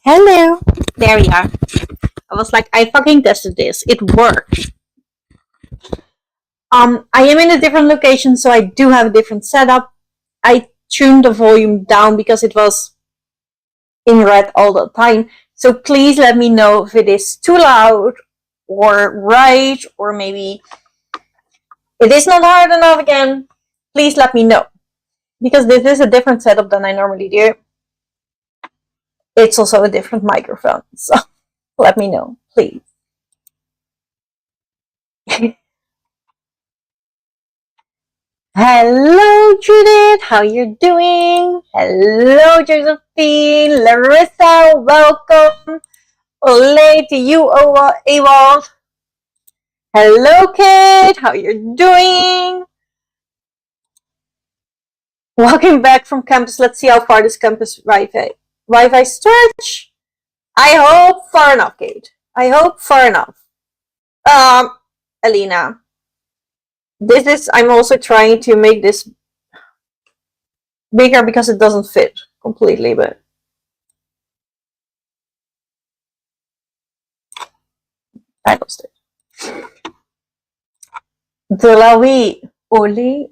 Hello. There we are. I was like, I fucking tested this. It worked. I am in a different location, so I do have a different setup. I tuned the volume down because it was in red all the time. So please let me know if it is too loud or right, or maybe it is not hard enough again. Please let me know. Because this is a different setup than I normally do. It's also a different microphone. So let me know, please. Hello, Judith. How you doing? Hello, Josephine. Larissa, welcome. Ole to you, Ewald. Hello, Kate. How you doing? Welcome back from campus. Let's see how far this campus Wi-Fi stretch. I hope far enough, Kate. I hope far enough. Alina. I'm also trying to make this bigger because it doesn't fit completely, but I lost it. De la vie. Oli.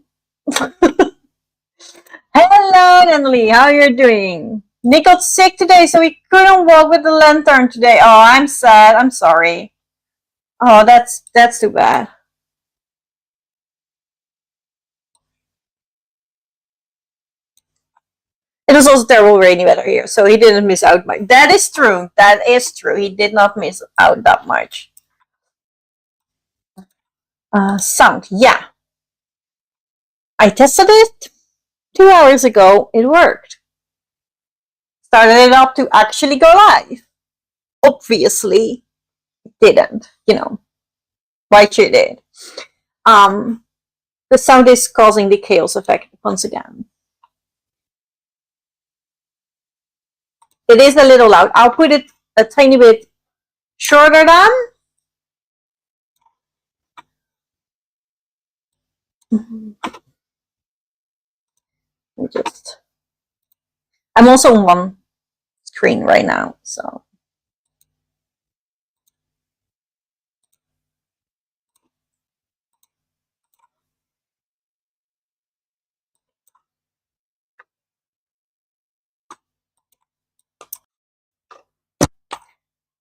Hello, Natalie. How are you doing? Nick got sick today, so he couldn't walk with the lantern today. Oh, I'm sad. I'm sorry. Oh, that's too bad. It was also terrible rainy weather here, so he didn't miss out much. That is true. That is true. He did not miss out that much. Sound. Yeah. I tested it 2 hours ago. It worked. Started it up to actually go live. Obviously, it didn't. Right, you did. The sound is causing the chaos effect once again. It is a little loud. I'll put it a tiny bit shorter down. I'm also on one screen right now, so.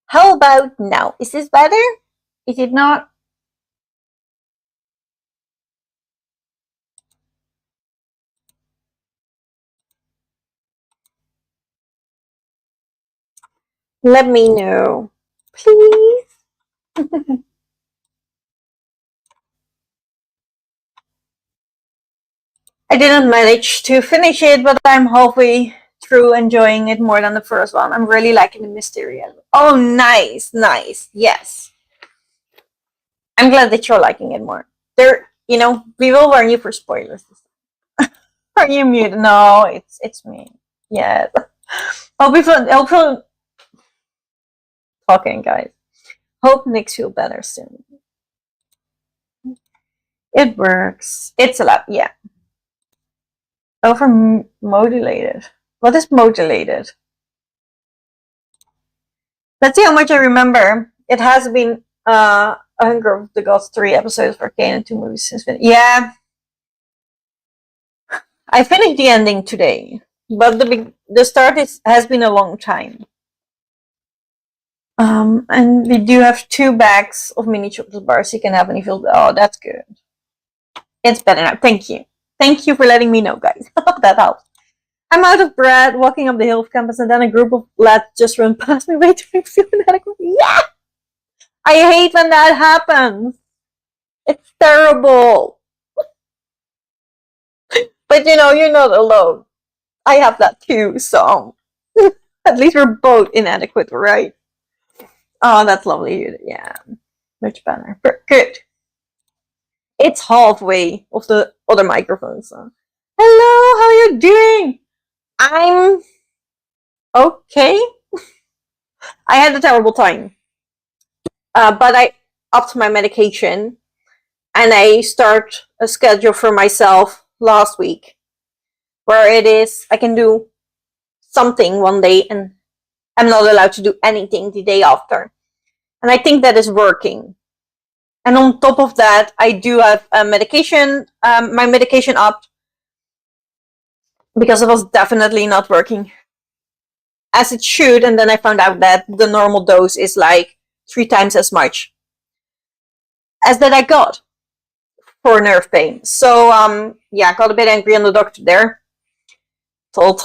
How about now? Is this better? Is it not? Let me know, please. I didn't manage to finish it, but I'm halfway through enjoying it more than the first one. I'm really liking the mystery. Oh, nice, nice. Yes. I'm glad that you're liking it more. We will warn you for spoilers. Are you muted? No, it's me. Yeah. I'll be fun. Talking, guys. Hope Nick's feel better soon. It works. It's a lot, yeah. Over modulated. What is modulated? Let's see how much I remember. It has been Hunger of the Gods 3 episodes for Kane and 2 movies since then. Yeah. I finished the ending today, but the start has been a long time. And we do have 2 bags of mini chocolate bars you can have when you feel. Oh, that's good. It's better now. Thank you. Thank you for letting me know, guys. That helps. I'm out of breath, walking up the hill of campus, and then a group of lads just run past me, waiting to feel inadequate. Yeah! I hate when that happens. It's terrible. But you're not alone. I have that too, so at least we're both inadequate, right? Oh, that's lovely. Yeah, much better. Good. It's halfway of the other microphone, so. Hello, how are you doing? I'm okay. I had a terrible time. But I upped my medication and I start a schedule for myself last week where it is I can do something one day and I'm not allowed to do anything the day after. And I think that is working. And on top of that, I do have a medication, my medication up, because it was definitely not working as it should. And then I found out that the normal dose is like 3 times as much as that I got for nerve pain. So yeah, I got a bit angry on the doctor there. Told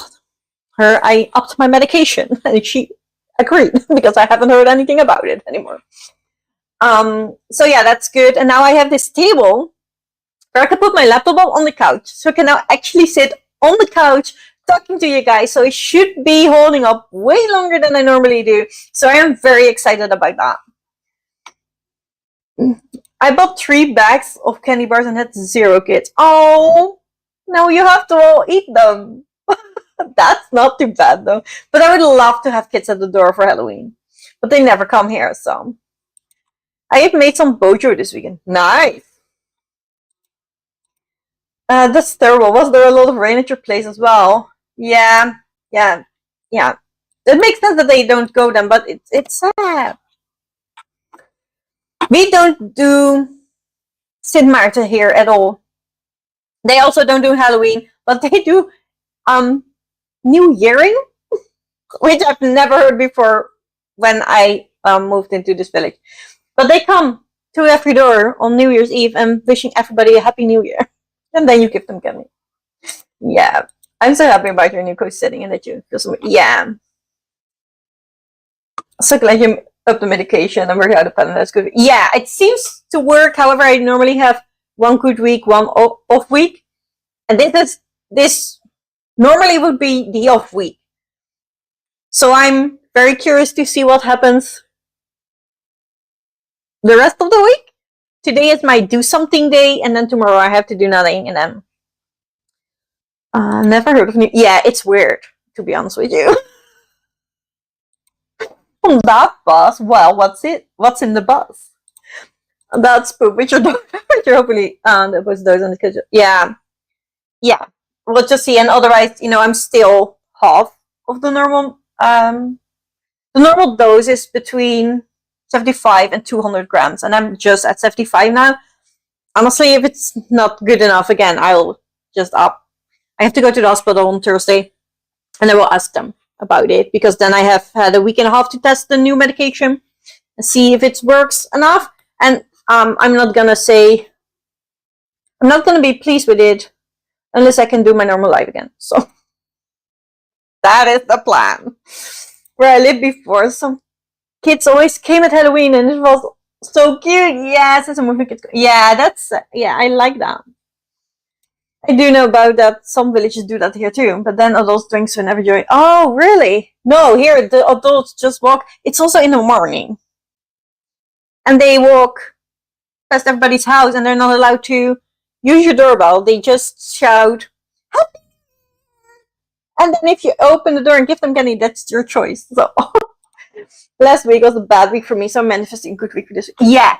her I upped my medication, and she agreed because I haven't heard anything about it anymore. So yeah, that's good. And now I have this table where I can put my laptop on the couch, so I can now actually sit on the couch talking to you guys. So it should be holding up way longer than I normally do. So I am very excited about that. I bought 3 bags of candy bars and had 0 kids. Oh, now you have to all eat them. That's not too bad though. But I would love to have kids at the door for Halloween. But they never come here, so. I have made some bojo this weekend. Nice. That's terrible. Was there a lot of rain at your place as well? Yeah. It makes sense that they don't go then, but it's sad. We don't do Sint Maarten here at all. They also don't do Halloween, but they do New Yearing, which I've never heard before when I moved into this village. But they come to every door on New Year's Eve and wishing everybody a Happy New Year. And then you give them candy. Yeah. I'm so happy about your new coach setting and that you feel so. Yeah. So glad you up the medication and work out the pattern. That's good. Yeah, it seems to work. However, I normally have 1 good week, 1 off week. And this normally would be the off week. So I'm very curious to see what happens the rest of the week. Today is my do something day, and then tomorrow I have to do nothing, and then never heard of new. Yeah, it's weird, to be honest with you. On that bus, well, what's in the bus? That's poop, which you're hopefully that was those on the schedule. Yeah. We'll just see. And otherwise, I'm still half of the normal. The normal dose is between 75 and 200 grams, and I'm just at 75 now. Honestly, if it's not good enough, again, I'll just up. I have to go to the hospital on Thursday, and I will ask them about it, because then I have had a week and a half to test the new medication and see if it works enough. And I'm not gonna be pleased with it unless I can do my normal life again. So that is the plan. Where I lived before, some kids always came at Halloween, and it was so cute. Yes, it's a movie kids. Yeah, I like that. I do know about that. Some villages do that here too, but then adults drink so never joy. Oh, really? No, here the adults just walk. It's also in the morning, and they walk past everybody's house, and they're not allowed to use your doorbell. They just shout, "Happy!" And then if you open the door and give them candy, that's your choice. So last week was a bad week for me, so I'm manifesting a good week for this week. Yeah,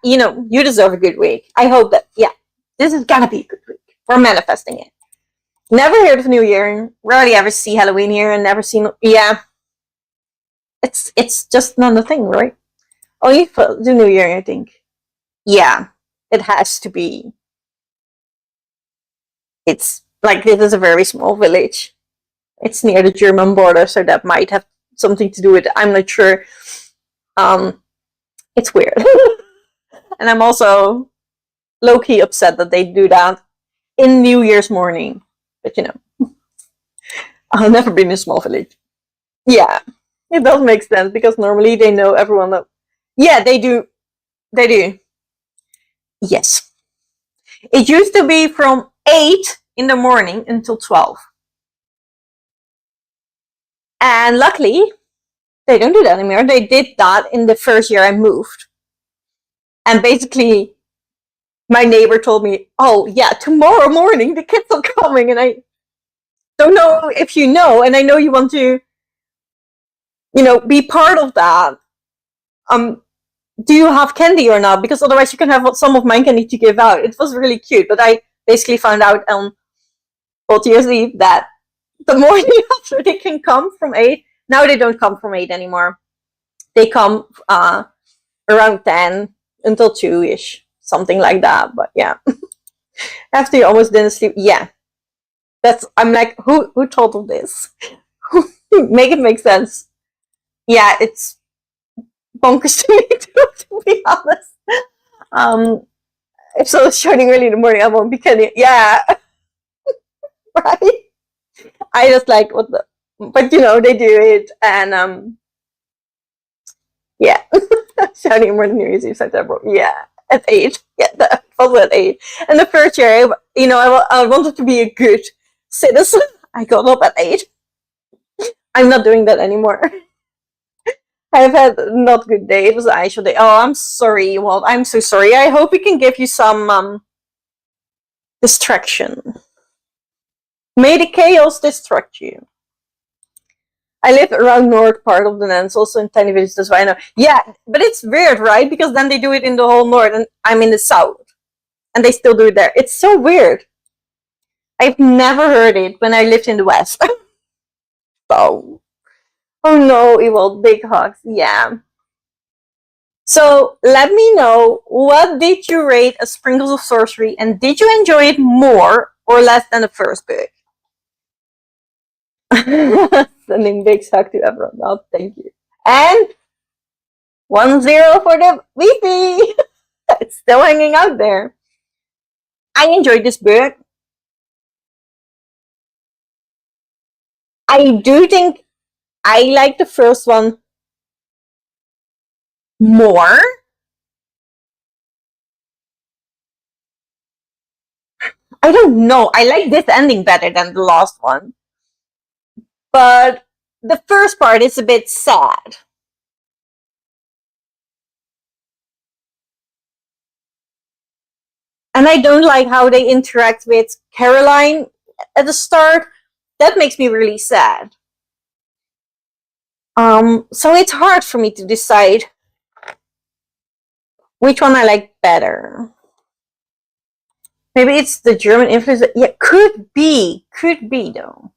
you deserve a good week. I hope that. Yeah, this is gonna be a good week. We're manifesting it. Never heard of New Year. Rarely ever see Halloween here, and never seen. Yeah, it's just not a thing, right? Only for the New Year, I think. Yeah, it has to be. It's like, this is a very small village. It's near the German border, so that might have something to do with it. I'm not sure. It's weird. And I'm also low-key upset that they do that in New Year's morning. But I've never been in a small village. Yeah, it does make sense, because normally they know everyone. Yeah, they do. They do. Yes. It used to be from 8 in the morning until 12. And luckily, they don't do that anymore. They did that in the first year I moved. And basically, my neighbor told me, "Oh, yeah, tomorrow morning the kids are coming." And I don't know if you know, and I know you want to, be part of that. Do you have candy or not? Because otherwise you can have some of my candy to give out. It was really cute, but I basically found out on New Year's Eve that the morning after they can come from 8, Now they don't come from 8 anymore. They come around 10 until 2-ish, something like that. But yeah, after you almost didn't sleep, yeah. I'm like, who told of this? Make it make sense. Yeah, it's bonkers to me too, to be honest. If someone's shouting early in the morning, I won't be kidding. Yeah, right. I just like what the, but they do it, and yeah, shouting more than New Year's Eve, September. Yeah, at 8. Yeah, that was at 8. And the first year, I wanted to be a good citizen. I got up at 8. I'm not doing that anymore. I've had not good days. I should. Oh, I'm sorry, Walt. I'm so sorry. I hope we can give you some distraction. May the chaos distract you. I live around north part of the Netherlands, also in tiny villages. That's why I know. Yeah, but it's weird, right? Because then they do it in the whole north, and I'm in the south, and they still do it there. It's so weird. I've never heard it when I lived in the west. So, oh no, evil big hugs. Yeah. So let me know, what did you rate as Sprinkles of Sorcery, and did you enjoy it more or less than the first book? Sending big hug to everyone. Oh, thank you. And 1-0 for the VP. It's still hanging out there. I enjoyed this book. I do think I like the first one more. I don't know. I like this ending better than the last one. But the first part is a bit sad. And I don't like how they interact with Caroline at the start. That makes me really sad. So it's hard for me to decide which one I like better. Maybe it's the German influence. Yeah, could be though.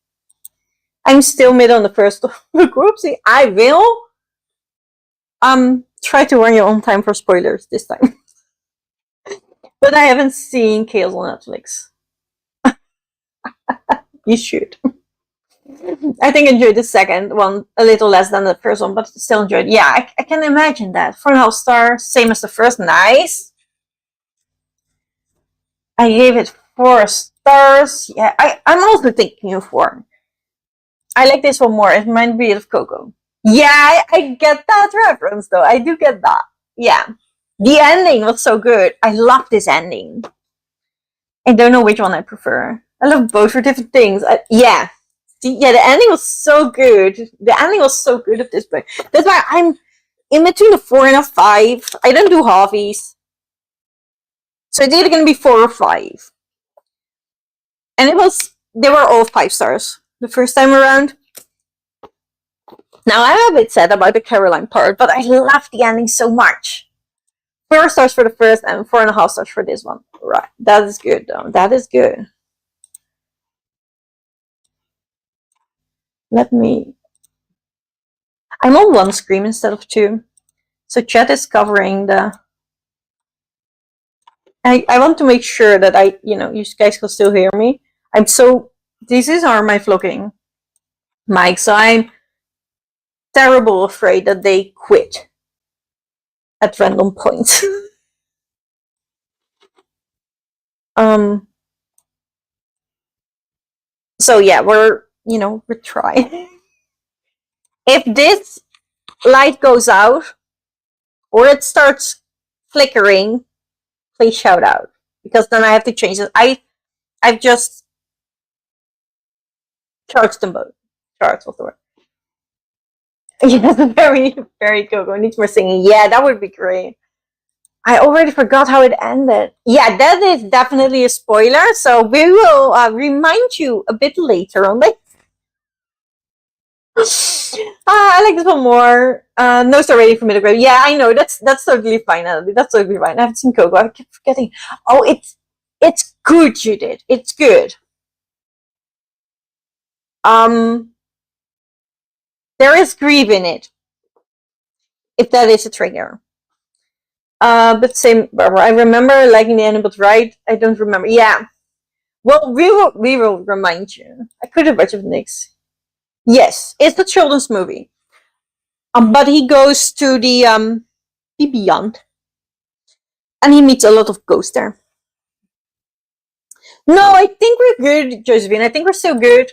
I'm still mid on the first group. See, I will try to warn you on time for spoilers this time. But I haven't seen Chaos on Netflix. You should. I think I enjoyed the second one a little less than the first one, but still enjoyed. Yeah, I can imagine that. 4.5 stars, same as the first. Nice. I gave it 4 stars. Yeah, I'm also thinking of 4. I like this one more. It reminds me of Coco. Yeah, I get that reference though. I do get that. Yeah. The ending was so good. I love this ending. I don't know which one I prefer. I love both for different things. Yeah. Yeah, the ending was so good. The ending was so good of this book. That's why I'm in between a 4 and a 5. I don't do halfies. So it's either going to be 4 or 5. And they were all 5 stars the first time around. Now, I'm a bit sad about the Caroline part, but I love the ending so much. 4 stars for the first and 4.5 stars for this one. Right. That is good, though. That is good. I'm on one screen instead of 2. So chat is covering the... I want to make sure that you guys can still hear me. These are my vlogging mics, so I'm terrible afraid that they quit at random points. So yeah, we're trying. If this light goes out or it starts flickering, please shout out, because then I have to change it. I've just charged them both. Charged, what's the word? Yes, very, very Coco. Needs more singing. Yeah, that would be great. I already forgot how it ended. Yeah, that is definitely a spoiler, so we will remind you a bit later on that. I like this one more. No Star Rating for Middle Grade. Yeah, I know. That's totally fine, Natalie. That's totally fine. I haven't seen Coco. I keep forgetting. Oh, it's good, Judith. It's good. There is grief in it, if that is a trigger. But same, I remember liking the end, but right, I don't remember. Yeah. Well, we will remind you. I could have watched it next. Yes, it's a children's movie. But he goes to the beyond, and he meets a lot of ghosts there. No, I think we're good, Josephine. I think we're still good.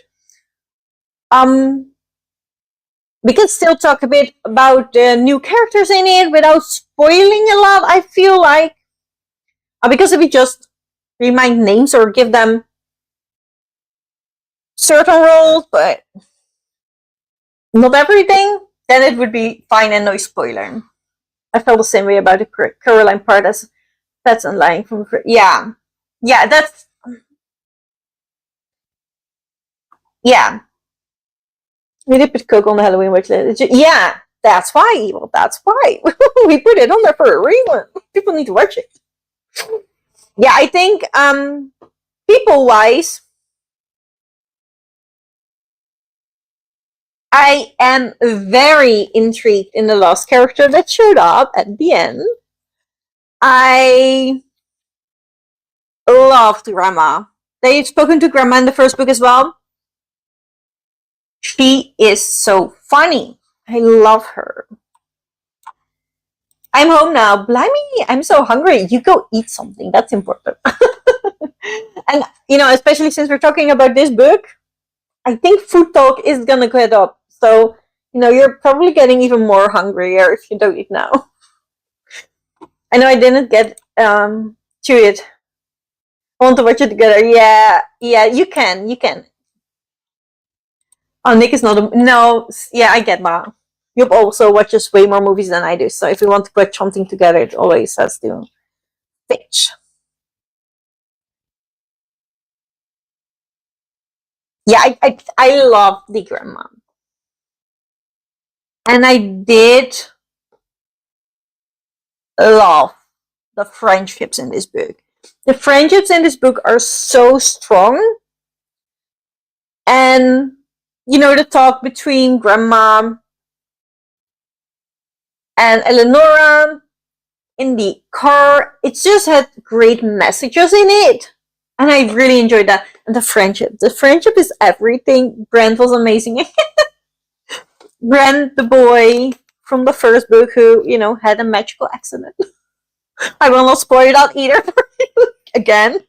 We can still talk a bit about the new characters in it without spoiling a lot. I feel like because if we just remind names or give them certain roles, but not everything, then it would be fine and no spoiler. I felt the same way about the Caroline part as Pets and Lying from yeah, yeah, that's yeah. We did put Coco on the Halloween watch list. Yeah, that's why, Evil. That's why we put it on there for a reason. People need to watch it. Yeah, I think people wise, I am very intrigued in the last character that showed up at the end. I loved Grandma. They've spoken to Grandma in the first book as well. She is so funny. I love her. I'm home now. Blimey, I'm so hungry. You go eat something. That's important. And, especially since we're talking about this book, I think food talk is going to get up. So, you're probably getting even more hungrier if you don't eat now. I know I didn't get to it. I want to watch it together. Yeah, you can. Oh, Nick is not no. Yeah, I get that. You've also watches way more movies than I do. So if we want to watch something together, it always has to pitch. Yeah, I love the grandma, and I did love the friendships in this book. The friendships in this book are so strong, and the talk between grandma and Eleonora in the car, it just had great messages in it. And I really enjoyed that. And the friendship is everything. Brent was amazing. Brent, the boy from the first book who, had a magical accident. I will not spoil that either for you again.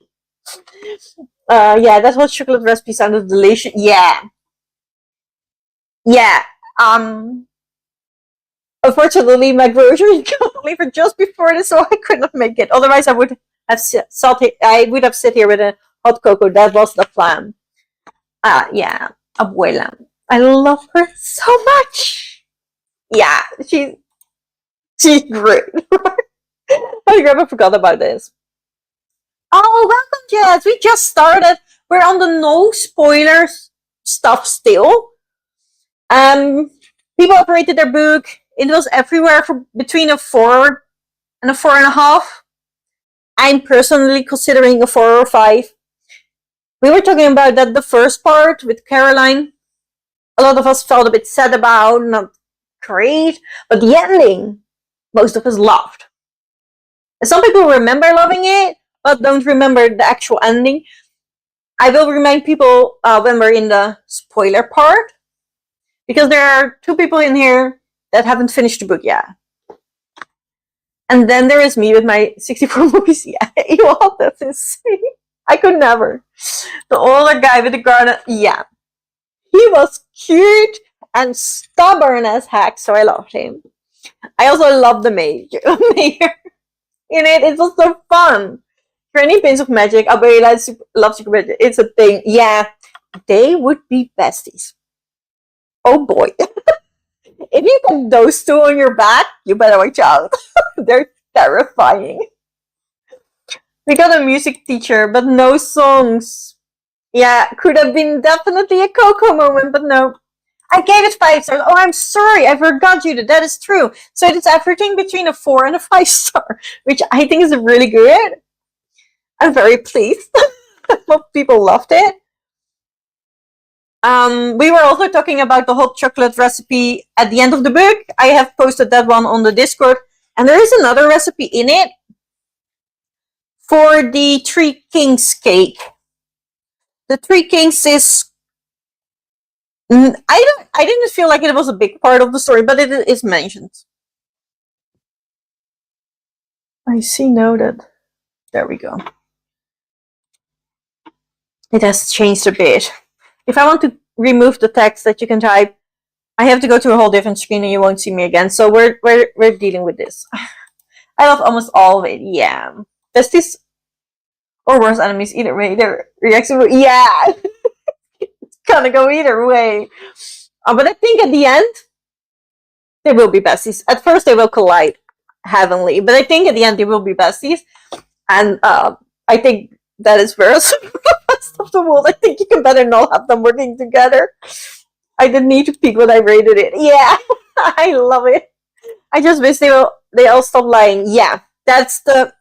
Yeah, that's what chocolate recipe sounded delicious. Yeah. Yeah. Unfortunately, my grocery got delivered just before this, so I could not make it. Otherwise, I would have sit here with a hot cocoa. That was the plan. Yeah, abuela. I love her so much. Yeah, she's great. My grandma forgot about this. Oh, welcome, Jess. We just started. We're on the no spoilers stuff still. People operated their book. It was everywhere for between a 4 and a 4.5. I'm personally considering a 4 or 5. We were talking about that the first part with Caroline. A lot of us felt a bit sad about, not great, but the ending, most of us loved. And some people remember loving it, but don't remember the actual ending. I will remind people when we're in the spoiler part, because there are 2 people in here that haven't finished the book yet. And then there is me with my 64 movies. Yeah, well, that's insane. I could never. The older guy with the garnet, yeah. He was cute and stubborn as heck, so I loved him. I also loved the mayor in it. It was so fun. Training Pains of Magic, Abuela loves Super Magic. It's a thing. Yeah, they would be besties. Oh boy. If you get those 2 on your back, you better watch out. They're terrifying. We got a music teacher, but no songs. Yeah, could have been definitely a Coco moment, but no. I gave it 5 stars. Oh, I'm sorry. I forgot you. That is true. So it's everything between a 4 and a 5 star, which I think is really good. I'm very pleased. People loved it. We were also talking about the hot chocolate recipe at the end of the book. I have posted that one on the Discord. And there is another recipe in it for the Three Kings cake. The Three Kings is... I didn't feel like it was a big part of the story, but it is mentioned. I see noted. There we go. It has changed a bit. If I want to remove the text that you can type, I have to go to a whole different screen and you won't see me again. So we're dealing with this. I love almost all of it. Yeah. Besties or worse enemies, either way. Their reaction, yeah. It's gonna go either way. But I think at the end, they will be besties. At first, they will collide heavenly, but I think at the end, they will be besties. And I think that is very rest of the world. I think you can better not have them working together. I didn't need to peek when I rated it. Yeah, I love it. I just wish they all stop lying. Yeah, that's the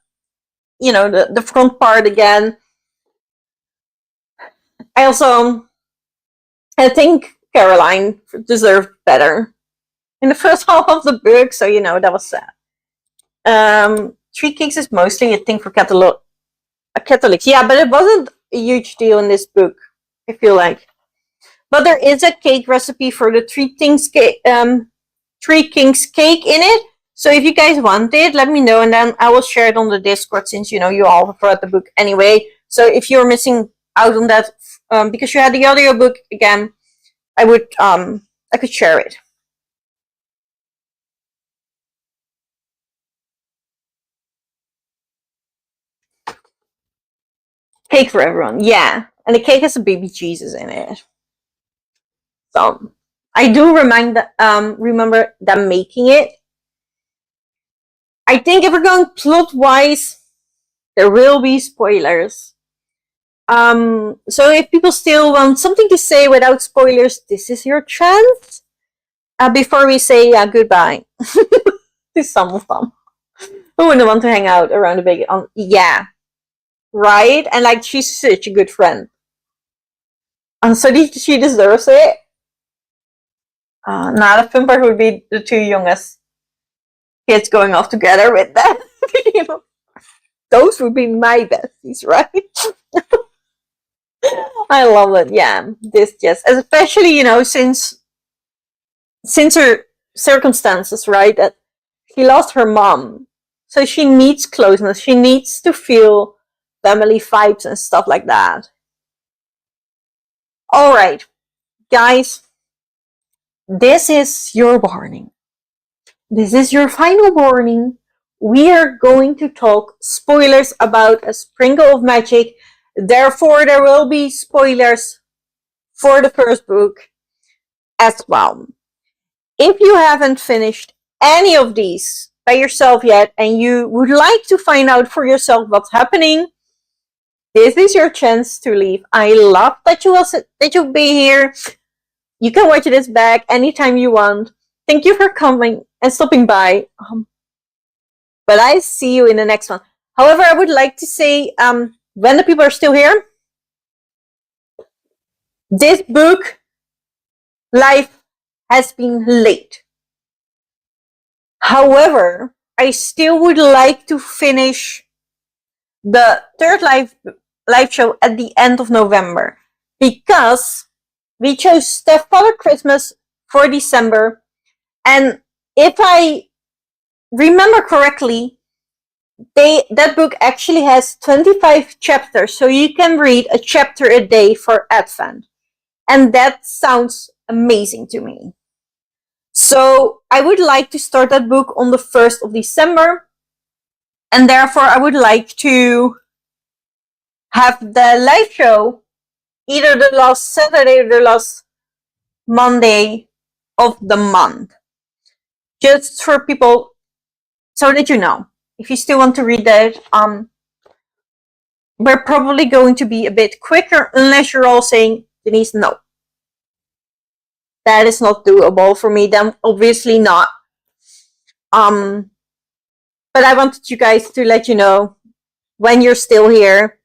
the front part again. I think Caroline deserved better in the first half of the book, so that was sad. Three Kings is mostly a thing for Catholics. Yeah, but it wasn't a huge deal in this book, I feel like. But there is a cake recipe for the Three Kings cake in it. So if you guys want it, let me know, and then I will share it on the Discord, since you all have read the book anyway. So if you're missing out on that because you had the audiobook again, I could share it. Cake for everyone, yeah. And the cake has a baby Jesus in it. So I do remember them making it. I think if we're going plot-wise, there will be spoilers. So if people still want something to say without spoilers, this is your chance. Before we say goodbye to some of them who wouldn't want to hang out around the big yeah, right? And like, she's such a good friend, and so she deserves it. Now the fun part would be the two youngest kids going off together with them. Those would be my besties, right? I love it. Yeah, this just especially since her circumstances, right? That she lost her mom, so she needs closeness. She needs to feel family vibes and stuff like that. All right, guys, this is your warning. This is your final warning. We are going to talk spoilers about A Sprinkle of Magic. Therefore, there will be spoilers for the first book as well. If you haven't finished any of these by yourself yet, and you would like to find out for yourself what's happening, this is your chance to leave. I love that you'll be here. You can watch this back anytime you want. Thank you for coming and stopping by. But I see you in the next one. However, I would like to say, when the people are still here, this book, life has been late. However, I still would like to finish the third live show at the end of November, because we chose Stepfather Christmas for December, and if I remember correctly, that book actually has 25 chapters, so you can read a chapter a day for Advent, and that sounds amazing to me. So I would like to start that book on the 1st of December, and therefore I would like to have the live show either the last Saturday or the last Monday of the month, just for people, so that you know. If you still want to read that, we're probably going to be a bit quicker, unless you're all saying, Denise, no, that is not doable for me. Then obviously not. But I wanted you guys to let you know when you're still here,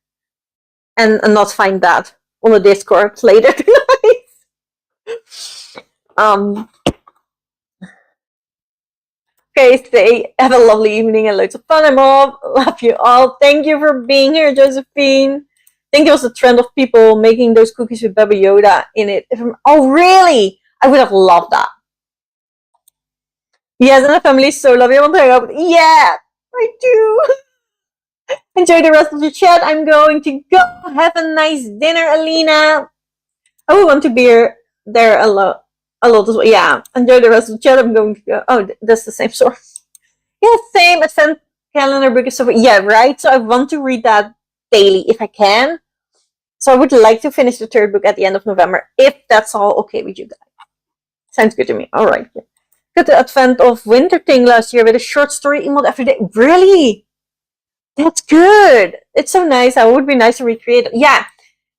and not find that on the Discord later tonight. Um, okay, stay. Have a lovely evening and loads of fun. I'm off. Love you all. Thank you for being here, Josephine. I think it was a trend of people making those cookies with Baba Yoda in it. Oh, really? I would have loved that. Yes, and the family is so lovely. I want to hang out. Yeah, I do. Enjoy the rest of the chat. I'm going to go. Have a nice dinner, Alina. I would want to be there a lot as well. Yeah, enjoy the rest of the chat. I'm going to go. Oh, that's the same story. Yeah, same advent calendar book is so. Yeah, right. So I want to read that daily if I can. So I would like to finish the third book at the end of November, if that's all okay with you guys. Sounds good to me. All right. Got the advent of Winter thing last year with a short story emote every day. Really? That's good. It's so nice. It would be nice to recreate it. Yeah.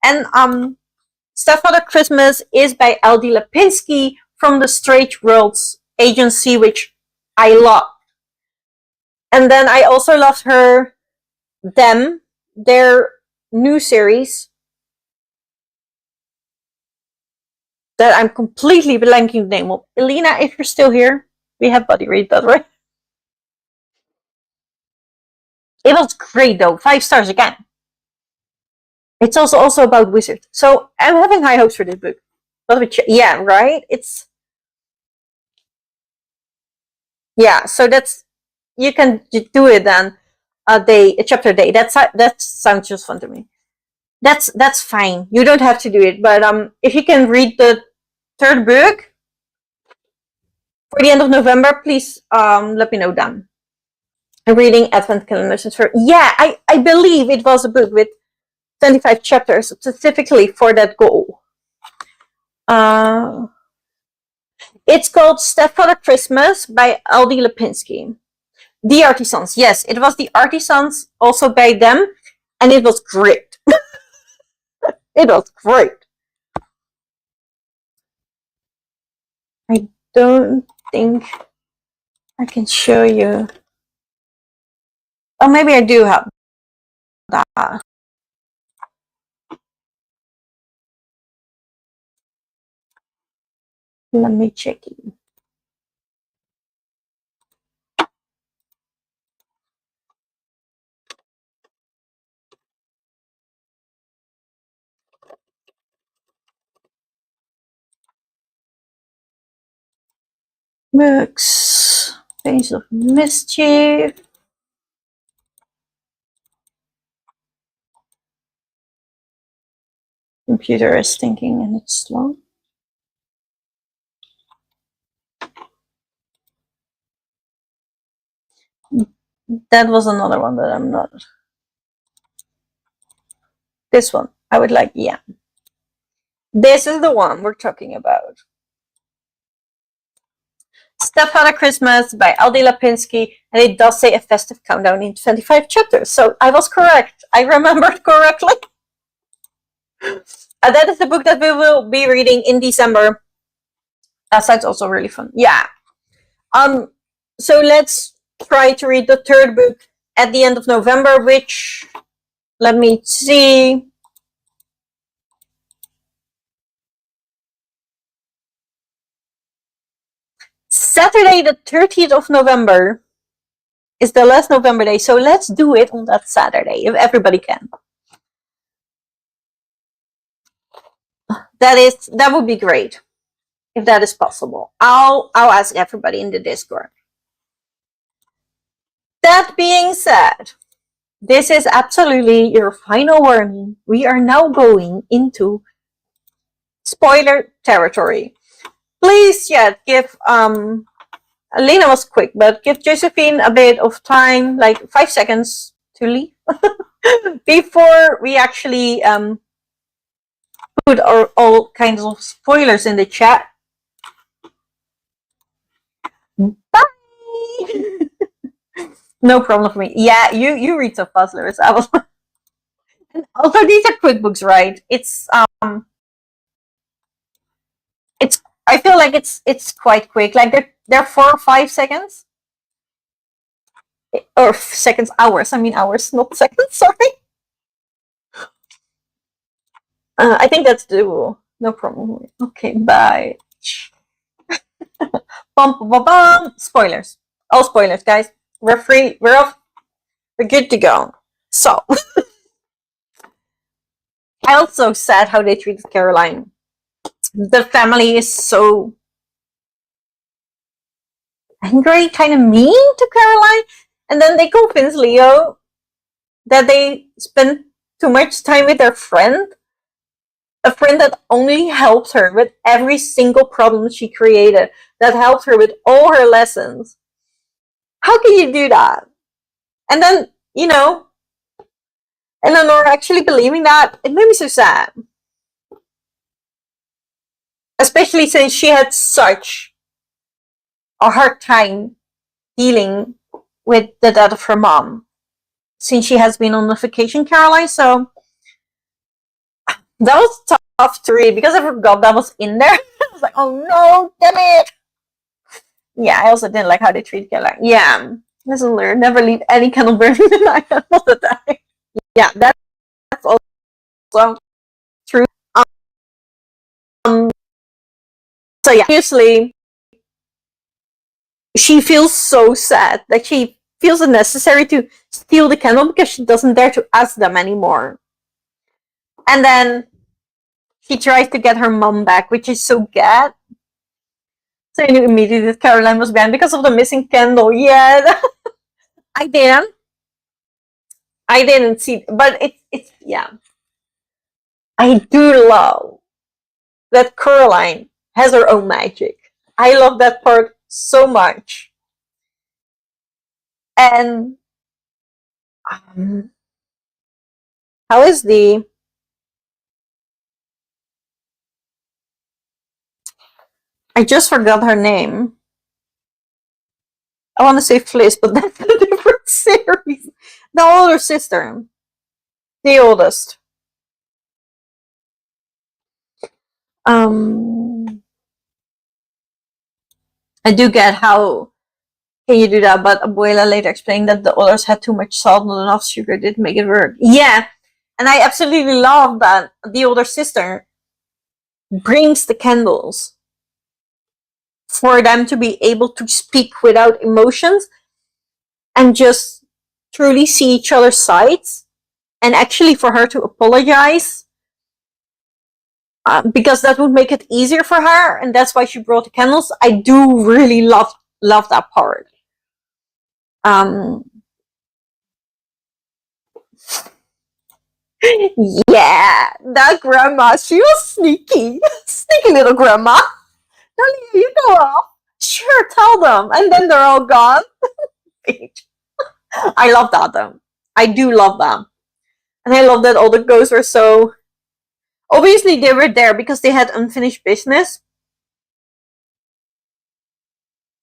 And Stepfather Christmas is by L.D. Lipinski from the Strange Worlds agency, which I love. And then I also loved their new series that I'm completely blanking the name of. Elena, if you're still here, we have buddy read that, right? It was great though. 5 stars again. It's also about wizards. So I'm having high hopes for this book. Yeah, right? It's yeah, so that's you can do it then a chapter a day. That sounds just fun to me. That's fine. You don't have to do it, but if you can read the third book for the end of November, please let me know then. I'm reading Advent calendars for I believe it was a book with 25 chapters specifically for that goal. It's called Stepfather Christmas by L.D. Lipinski. The Artisans, yes, it was The Artisans, also by them, and it was great. It was great. I don't think I can show you. Oh, maybe I do have that. Let me check it. Books, Face of Mischief. Computer is thinking and it's slow. That was another one that I'm not. This one, I would like, yeah. This is the one we're talking about. Stepfather Christmas by L.D. Lipinski, and it does say a festive countdown in 25 chapters. So I was correct. I remembered correctly. That is the book that we will be reading in December. That sounds also really fun. Yeah. So let's try to read the third book at the end of November, which, let me see. Saturday, the 30th of November is the last November day. So let's do it on that Saturday, if everybody can. That would be great. If that is possible. I'll ask everybody in the Discord. That being said, this is absolutely your final warning. We are now going into spoiler territory. Please, give Lena was quick, but give Josephine a bit of time, like 5 seconds to leave before we actually put all kinds of spoilers in the chat. Bye. No problem for me. Yeah, you read so fast, Lewis. I was. And also, these are quick books, right? It's. I feel like it's quite quick. Like they're 4 or 5 seconds, or seconds, hours. I mean hours, not seconds. Sorry. I think that's doable. No problem. Okay, bye. Bum, bum, bum, bum. Spoilers. All spoilers, guys. We're free. We're off. We're good to go. So, I also said how they treated Caroline. The family is so angry, kind of mean to Caroline. And then they convince Leo that they spend too much time with their friend. A friend that only helps her with every single problem she created, that helped her with all her lessons. How can you do that? And then, Eleanor actually believing that, it made me so sad. Especially since she had such a hard time dealing with the death of her mom. Since she has been on the vacation, Caroline, so that was tough to read because I forgot that was in there. I was like, oh no, damn it. Yeah, I also didn't like how they treated Caroline. Yeah, lesson learned: never leave any candle burning in the night all the time. Yeah, that's also true. Um, so yeah, obviously, she feels so sad that she feels it necessary to steal the candle because she doesn't dare to ask them anymore. And then she tries to get her mom back, which is so bad. So I knew immediately that Caroline was banned because of the missing candle. Yeah, I didn't. I didn't see, but it's yeah. I do love that Caroline has her own magic. I love that part so much. And um, how is the? I just forgot her name. I want to say Fliss, but that's a different series. The older sister, the oldest. Um, I do get how can you do that, but Abuela later explained that the others had too much salt, not enough sugar, didn't make it work. Yeah, and I absolutely love that the older sister brings the candles for them to be able to speak without emotions and just truly see each other's sides, and actually for her to apologize because that would make it easier for her, and that's why she brought the candles. I do really love that part. Um, yeah, that grandma, she was sneaky, sneaky little grandma. You know her. Sure, tell them, and then they're all gone. I love that though. I do love them, and I love that all the ghosts were so. Obviously, they were there because they had unfinished business,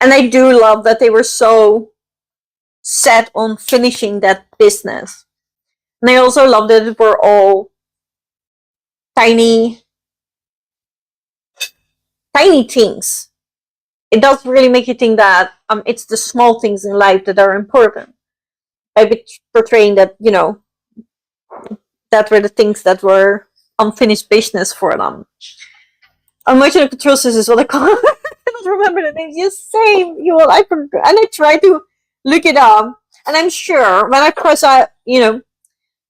and I do love that they were so set on finishing that business. And I also love that it were all tiny, tiny things. It does really make you think that it's the small things in life that are important. By portraying that, that were the things that were unfinished business for them. Emotional control system is what I call it. I don't remember the names. Yes, same. I forgot. And I tried to look it up. And I'm sure when I press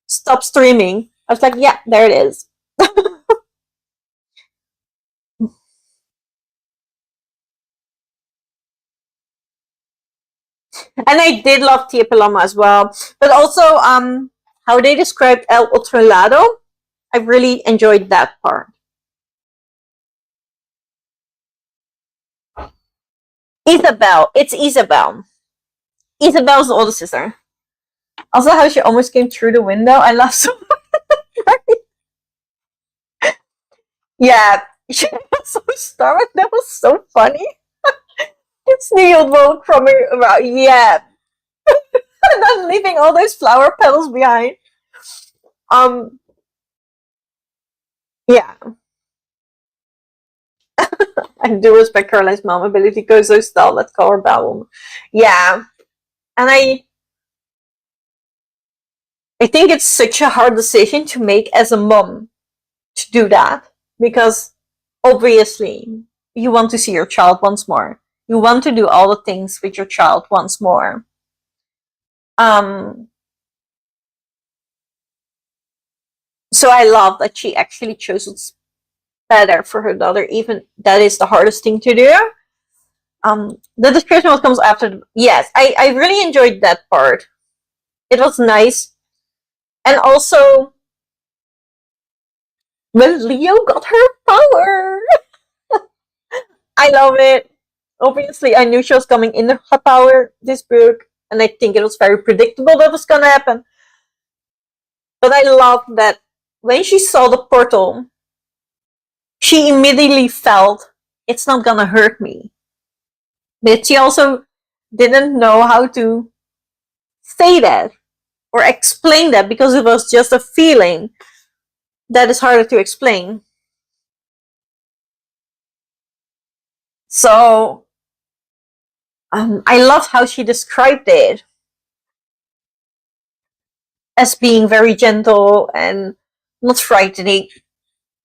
stop streaming, I was like, yeah, there it is. And I did love Tia Paloma as well. But also, how they described El Otro Lado, I really enjoyed that part. Isabel. It's Isabel. Isabel's the older sister. Also, how she almost came through the window. I love so much. Yeah, she was so starved. That was so funny. It's Neil vote from her about yeah, and then leaving all those flower petals behind. Um, yeah, I do respect Caroline's mom ability to go so style. Let's call her Bellum. Yeah, and I think it's such a hard decision to make as a mom to do that because obviously you want to see your child once more. You want to do all the things with your child once more. So I love that she actually chose what's better for her daughter, even that is the hardest thing to do. The description what comes after. Yes, I really enjoyed that part. It was nice. And also, when Leo got her power, I love it. Obviously, I knew she was coming in her power this book, and I think it was very predictable that was gonna happen. But I love that when she saw the portal, she immediately felt it's not gonna hurt me. But she also didn't know how to say that or explain that because it was just a feeling that is harder to explain. So I love how she described it as being very gentle and not frightening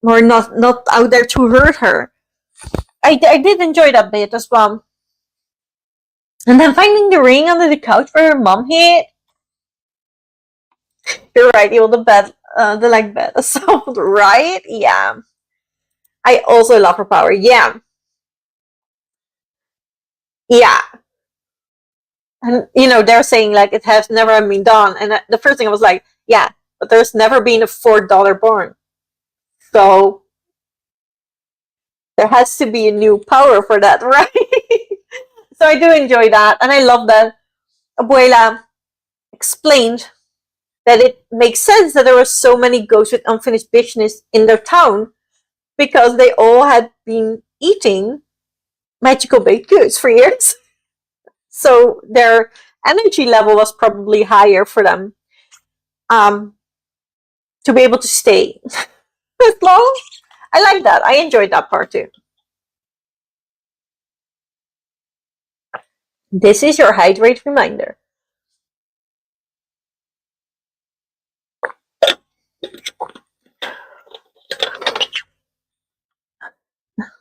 or not out there to hurt her. I did enjoy that bit as well. And then finding the ring under the couch where her mom hid. You're right, you the bed, the leg bed. So right, yeah. I also love her power. Yeah, yeah. And they're saying like it has never been done, and the first thing I was like, yeah, but there's never been a $4 born, so there has to be a new power for that, right? So I do enjoy that, and I love that Abuela explained that it makes sense that there were so many ghosts with unfinished business in their town because they all had been eating magical baked goods for years. So their energy level was probably higher for them to be able to stay this long. I like that. I enjoyed that part too. This is your hydrate reminder.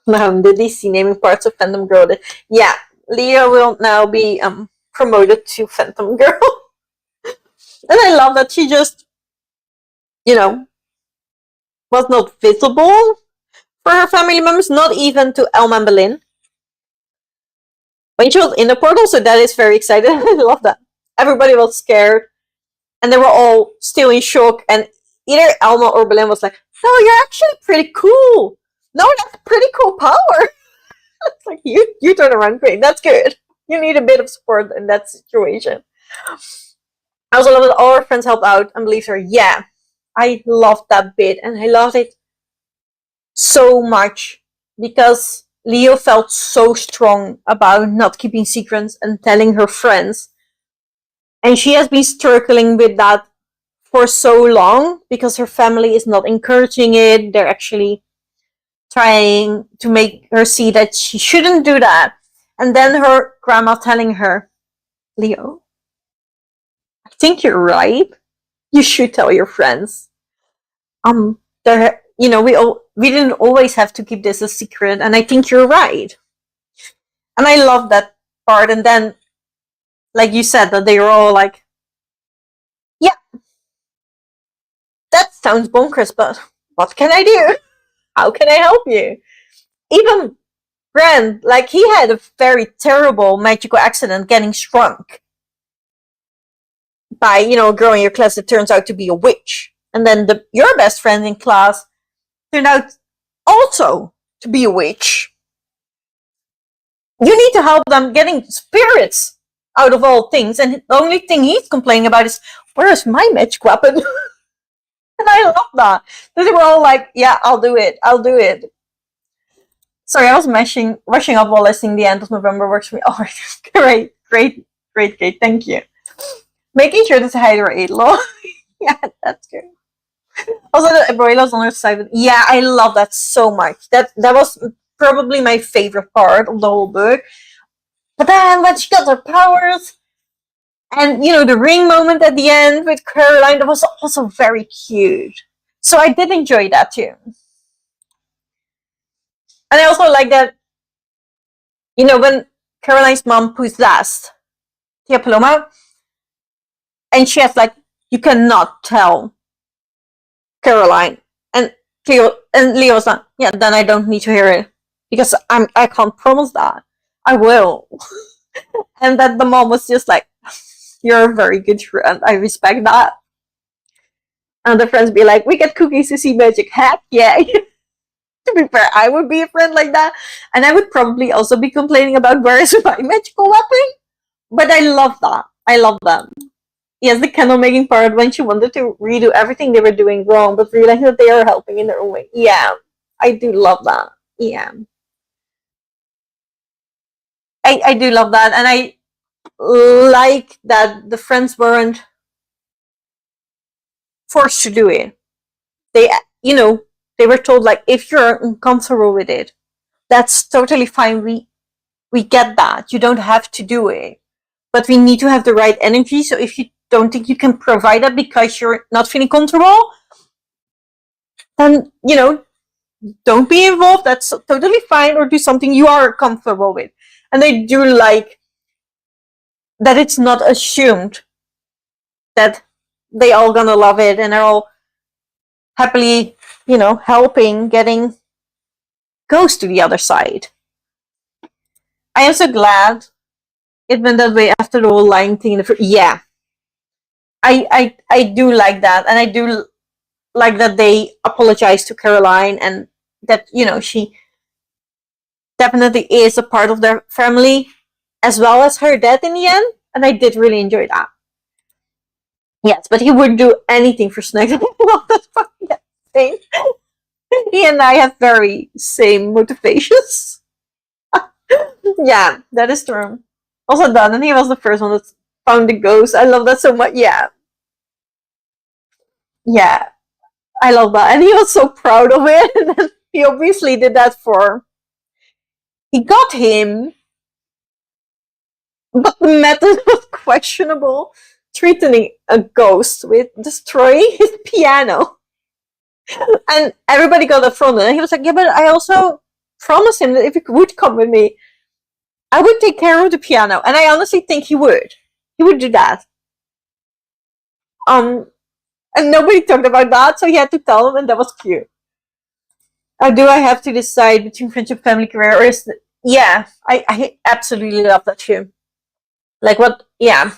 The DC naming parts of Phantom Girl. Yeah, Leah will now be promoted to Phantom Girl. And I love that she just, was not visible for her family members, not even to Elma and Belin. When she was in the portal, so that is very exciting. I love that. Everybody was scared, and they were all still in shock, and either Elma or Belin was like, no, you're actually pretty cool. No, that's pretty cool power. It's like, you turn around great. That's good. You need a bit of support in that situation. I also love that all her friends helped out and believed her. Yeah, I loved that bit, and I loved it so much because Leo felt so strong about not keeping secrets and telling her friends. And she has been struggling with that for so long because her family is not encouraging it. They're actually trying to make her see that she shouldn't do that. And then her grandma telling her, Leo, I think you're right. You should tell your friends. We didn't always have to keep this a secret, and I think you're right. And I love that part. And then, like you said, that they were all like, yeah, that sounds bonkers, but what can I do? How can I help you? Even Brand, like he had a very terrible magical accident getting shrunk by, a girl in your class that turns out to be a witch. And then your best friend in class turned out also to be a witch. You need to help them getting spirits out of all things. And the only thing he's complaining about is, where's my magic weapon? And I love that. They were all like, yeah, I'll do it. I'll do it. Sorry, I was rushing up while listening. The end of November works for me. Oh, great. Thank you. Making sure to hydrate low. Yeah, that's good. Also, the Abuela's on her side. Yeah, I love that so much. That was probably my favorite part of the whole book. But then when she got her powers, and the ring moment at the end with Caroline, that was also very cute. So I did enjoy that too. And I also like that when Caroline's mom possessed Tia Paloma, and she has like, you cannot tell Caroline, and Leo's like, yeah, then I don't need to hear it because I can't promise that I will. And that the mom was just like, you're a very good friend, I respect that. And the friends be like, we get cookies to see magic. Heck yeah. To be fair, I would be a friend like that, and I would probably also be complaining about where is my magical weapon. But I love that. I love them. Yes, the candle making part when she wanted to redo everything they were doing wrong, but realizing that they are helping in their own way. Yeah, I do love that. Yeah, I do love that, and I like that the friends weren't forced to do it. They, they were told like, if you're uncomfortable with it, that's totally fine. We get that. You don't have to do it, but we need to have the right energy. So if you don't think you can provide that because you're not feeling comfortable, then don't be involved. That's totally fine. Or do something you are comfortable with. And I do like that it's not assumed that they all gonna love it and are all happily, helping getting ghosts to the other side. I am so glad it went that way after the whole lying thing. Yeah, I do like that, and I do like that they apologized to Caroline, and that she definitely is a part of their family, as well as her dad in the end, and I did really enjoy that. Yes, but he would do anything for snacks. I love that fucking thing. He and I have very same motivations. Yeah, that is true. Also done, and he was the first one that found the ghost. I love that so much. Yeah, yeah, I love that, and he was so proud of it. And he obviously did that for. He got him, but the method was questionable. Threatening a ghost with destroying his piano, and everybody got affronted. And he was like, "Yeah, but I also promised him that if he would come with me, I would take care of the piano." And I honestly think he would. He would do that. And nobody talked about that, so he had to tell him, and that was cute. Do I have to decide between friendship, family, career, or yeah, I absolutely love that too. Like what? Yeah.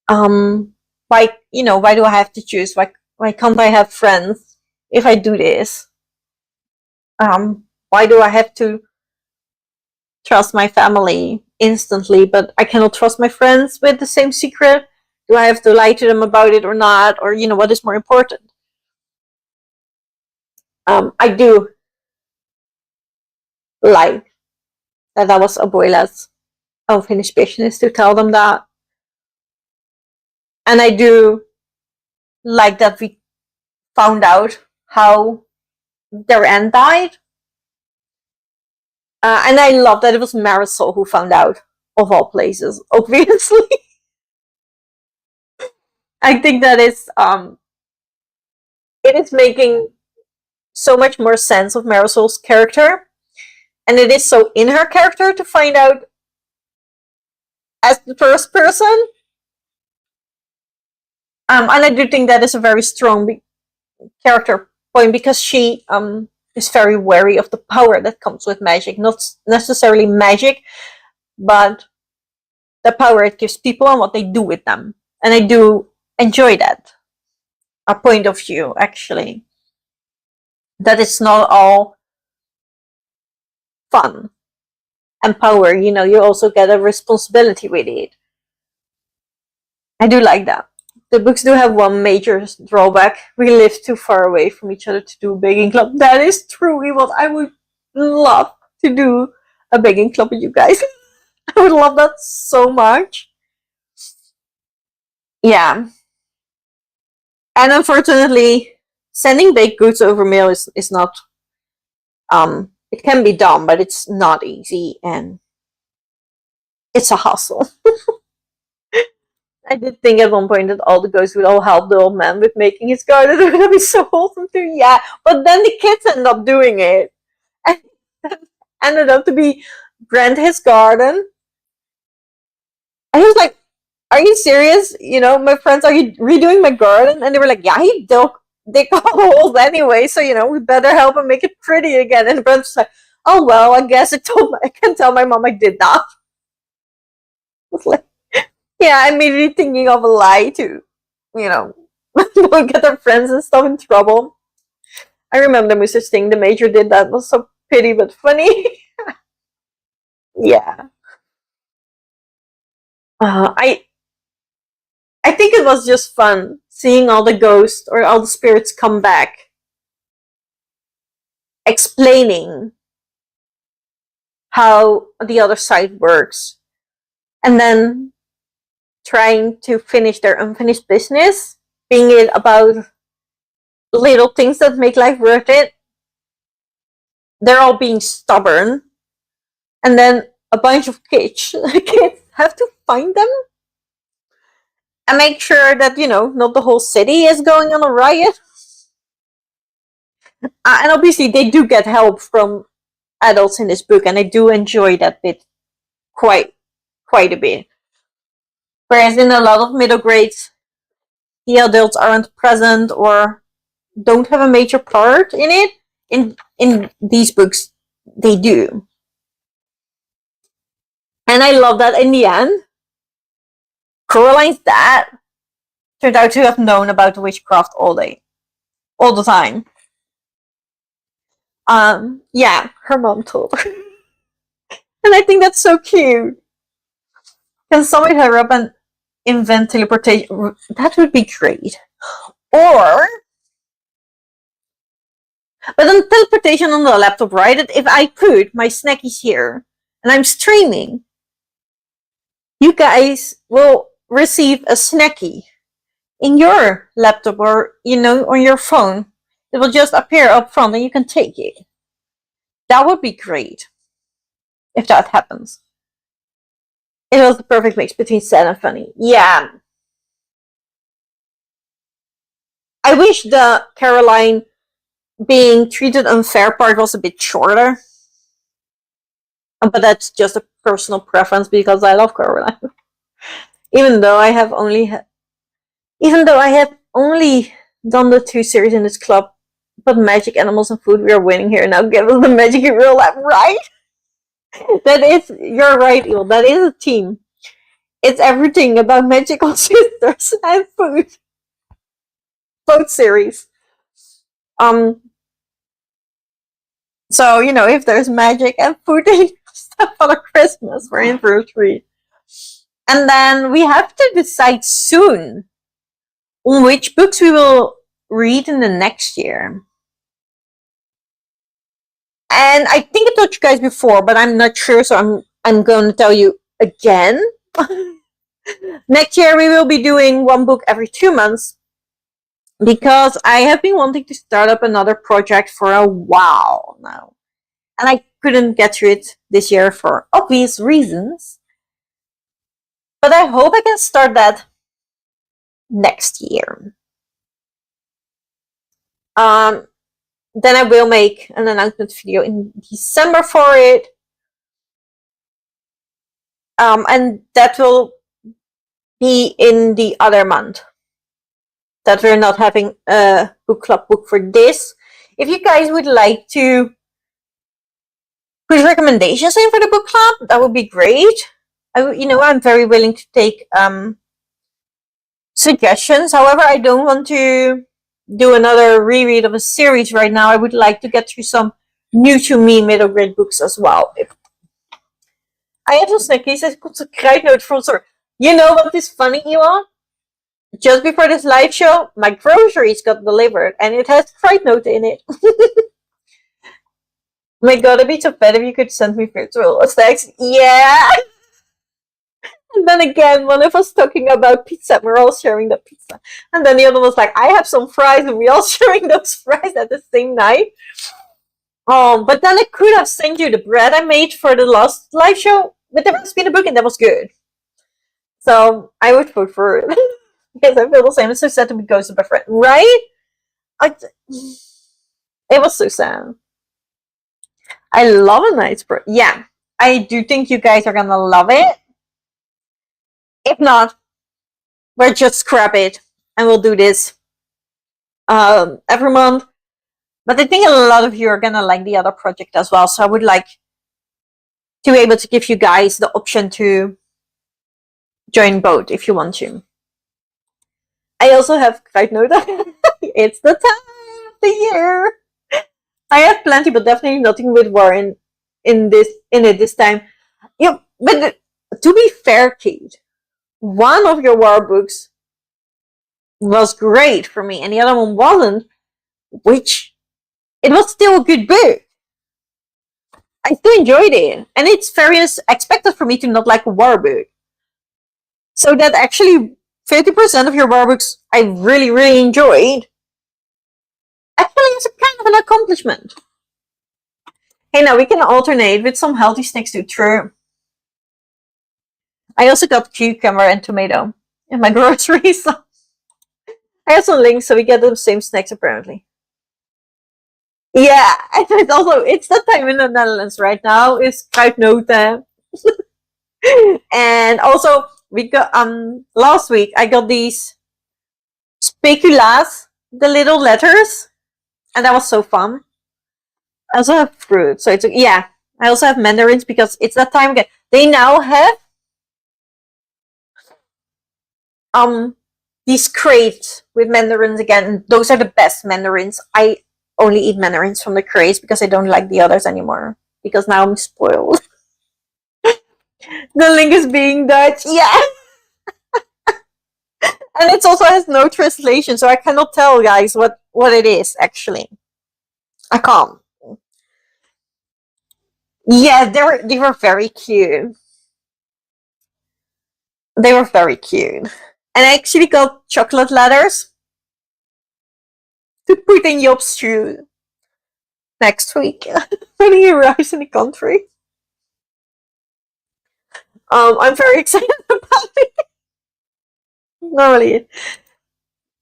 Why why do I have to choose? Why can't I have friends if I do this? Why do I have to trust my family instantly, but I cannot trust my friends with the same secret? Do I have to lie to them about it or not? Or what is more important? I do like that was Abuela's unfinished business to tell them that, and I do like that we found out how their aunt died. And I love that it was Marisol who found out, of all places, obviously. I think that it is making so much more sense of Marisol's character, and it is so in her character to find out as the first person. And I do think that is a very strong character point, because she is very wary of the power that comes with magic. Not necessarily magic, but the power it gives people and what they do with them. And I do enjoy that. A point of view, actually. That it's not all fun and power. You also get a responsibility with it. I do like that. The books do have one major drawback. We live too far away from each other to do a baking club. That is truly what I would love to do, a baking club with you guys. I would love that so much. Yeah. And unfortunately, sending baked goods over mail is not, it can be done, but it's not easy, and it's a hustle. I did think at one point that all the ghosts would all help the old man with making his garden. It would be so wholesome too. Yeah, but then the kids end up doing it. And ended up to be rent his garden. And he was like, "Are you serious? You know, my friends, are you redoing my garden?" And they were like, "Yeah, he dig all the holes anyway, so you know, we better help him make it pretty again." And Brent was like, "Oh well, I guess I can tell my mom I did that." I was like, yeah, I'm immediately thinking of a lie to, you know, don't get their friends and stuff in trouble. I remember Mr. Sting, the Major, did that. It was so pity but funny. Yeah. I think it was just fun seeing all the ghosts or all the spirits come back, explaining how the other side works, and then trying to finish their unfinished business, being it about little things that make life worth it. They're all being stubborn, and then a bunch of kids have to find them and make sure that, you know, not the whole city is going on a riot. And obviously, they do get help from adults in this book, and I do enjoy that bit quite a bit. Whereas in a lot of middle grades, the adults aren't present or don't have a major part in it. In these books, they do, and I love that in the end, Coraline's dad turned out to have known about witchcraft all the time. Yeah, her mom told her, and I think that's so cute. Can someone hurry up and invent teleportation? That would be great. Or, but then teleportation on the laptop, right? If I put my snackies here and I'm streaming, you guys will receive a snacky in your laptop or, you know, on your phone. It will just appear up front and you can take it. That would be great if that happens. It was the perfect mix between sad and funny. Yeah. I wish the Caroline being treated unfair part was a bit shorter. But that's just a personal preference because I love Caroline. Even though I have only done the 2 series in this club, but magic, animals, and food, we are winning here. Now give us the magic in real life, right? You're right, Il. That is a team. It's everything about magical sisters and food. Both series. So, you know, if there's magic and food and stuff for Christmas, we're in for a treat. And then we have to decide soon on which books we will read in the next year. And I think I told you guys before, but I'm not sure, so I'm going to tell you again. Next year we will be doing 1 book every 2 months because I have been wanting to start up another project for a while now. And I couldn't get to it this year for obvious reasons. But I hope I can start that next year. Then I will make an announcement video in December for it. And that will be in the other month that we're not having a book club book for this. If you guys would like to put recommendations in for the book club, that would be great. I'm very willing to take suggestions. However, I don't want to do another reread of a series right now. I would like to get through some new to me middle grade books as well. I had some snackies. I put a kruidnoot from store. You know what is funny, Elon? Just before this live show, my groceries got delivered and it has kruidnoot in it. My god, it'd be so bad if you could send me virtual snacks. Yeah! And then again, one of us talking about pizza, we're all sharing the pizza. And then the other was like, I have some fries, and we all sharing those fries at the same night. But then I could have sent you the bread I made for the last live show with the recipe in the book, and that was good. So I would vote for it. Because I feel the same. It's so sad to be ghosted by friend, right? It was so sad. I love a nice book. Yeah, I do think you guys are gonna love it. If not, we'll just scrap it and we'll do this every month. But I think a lot of you are gonna like the other project as well. So I would like to be able to give you guys the option to join both if you want to. I also have Kruidnoten. It's the time of the year. I have plenty, but definitely nothing with war in it this time. Yeah, but to be fair, Kate, one of your war books was great for me, and the other one wasn't. Which it was still a good book. I still enjoyed it, and it's very expected for me to not like a war book. So that actually 50% of your war books I really, really enjoyed. Actually, it's a kind of an accomplishment. Hey, now we can alternate with some healthy snacks too. True. I also got cucumber and tomato in my groceries. I have some links so we get the same snacks apparently. Yeah, and it's that time in the Netherlands right now. It's Kruidnoten. And also we got last week I got these speculaas, the little letters, and that was so fun. I also have fruit, so it's yeah. I also have mandarins because it's that time again. They now have these crates with mandarins again. Those are the best mandarins. I only eat mandarins from the crates because I don't like the others anymore. Because now I'm spoiled. The link is being Dutch. Yeah. And it also has no translation, so I cannot tell guys what it is actually. I can't. Yeah, they were very cute. They were very cute. And I actually got chocolate letters to put in Job's shoe next week when he arrives in the country. I'm very excited about it. Normally,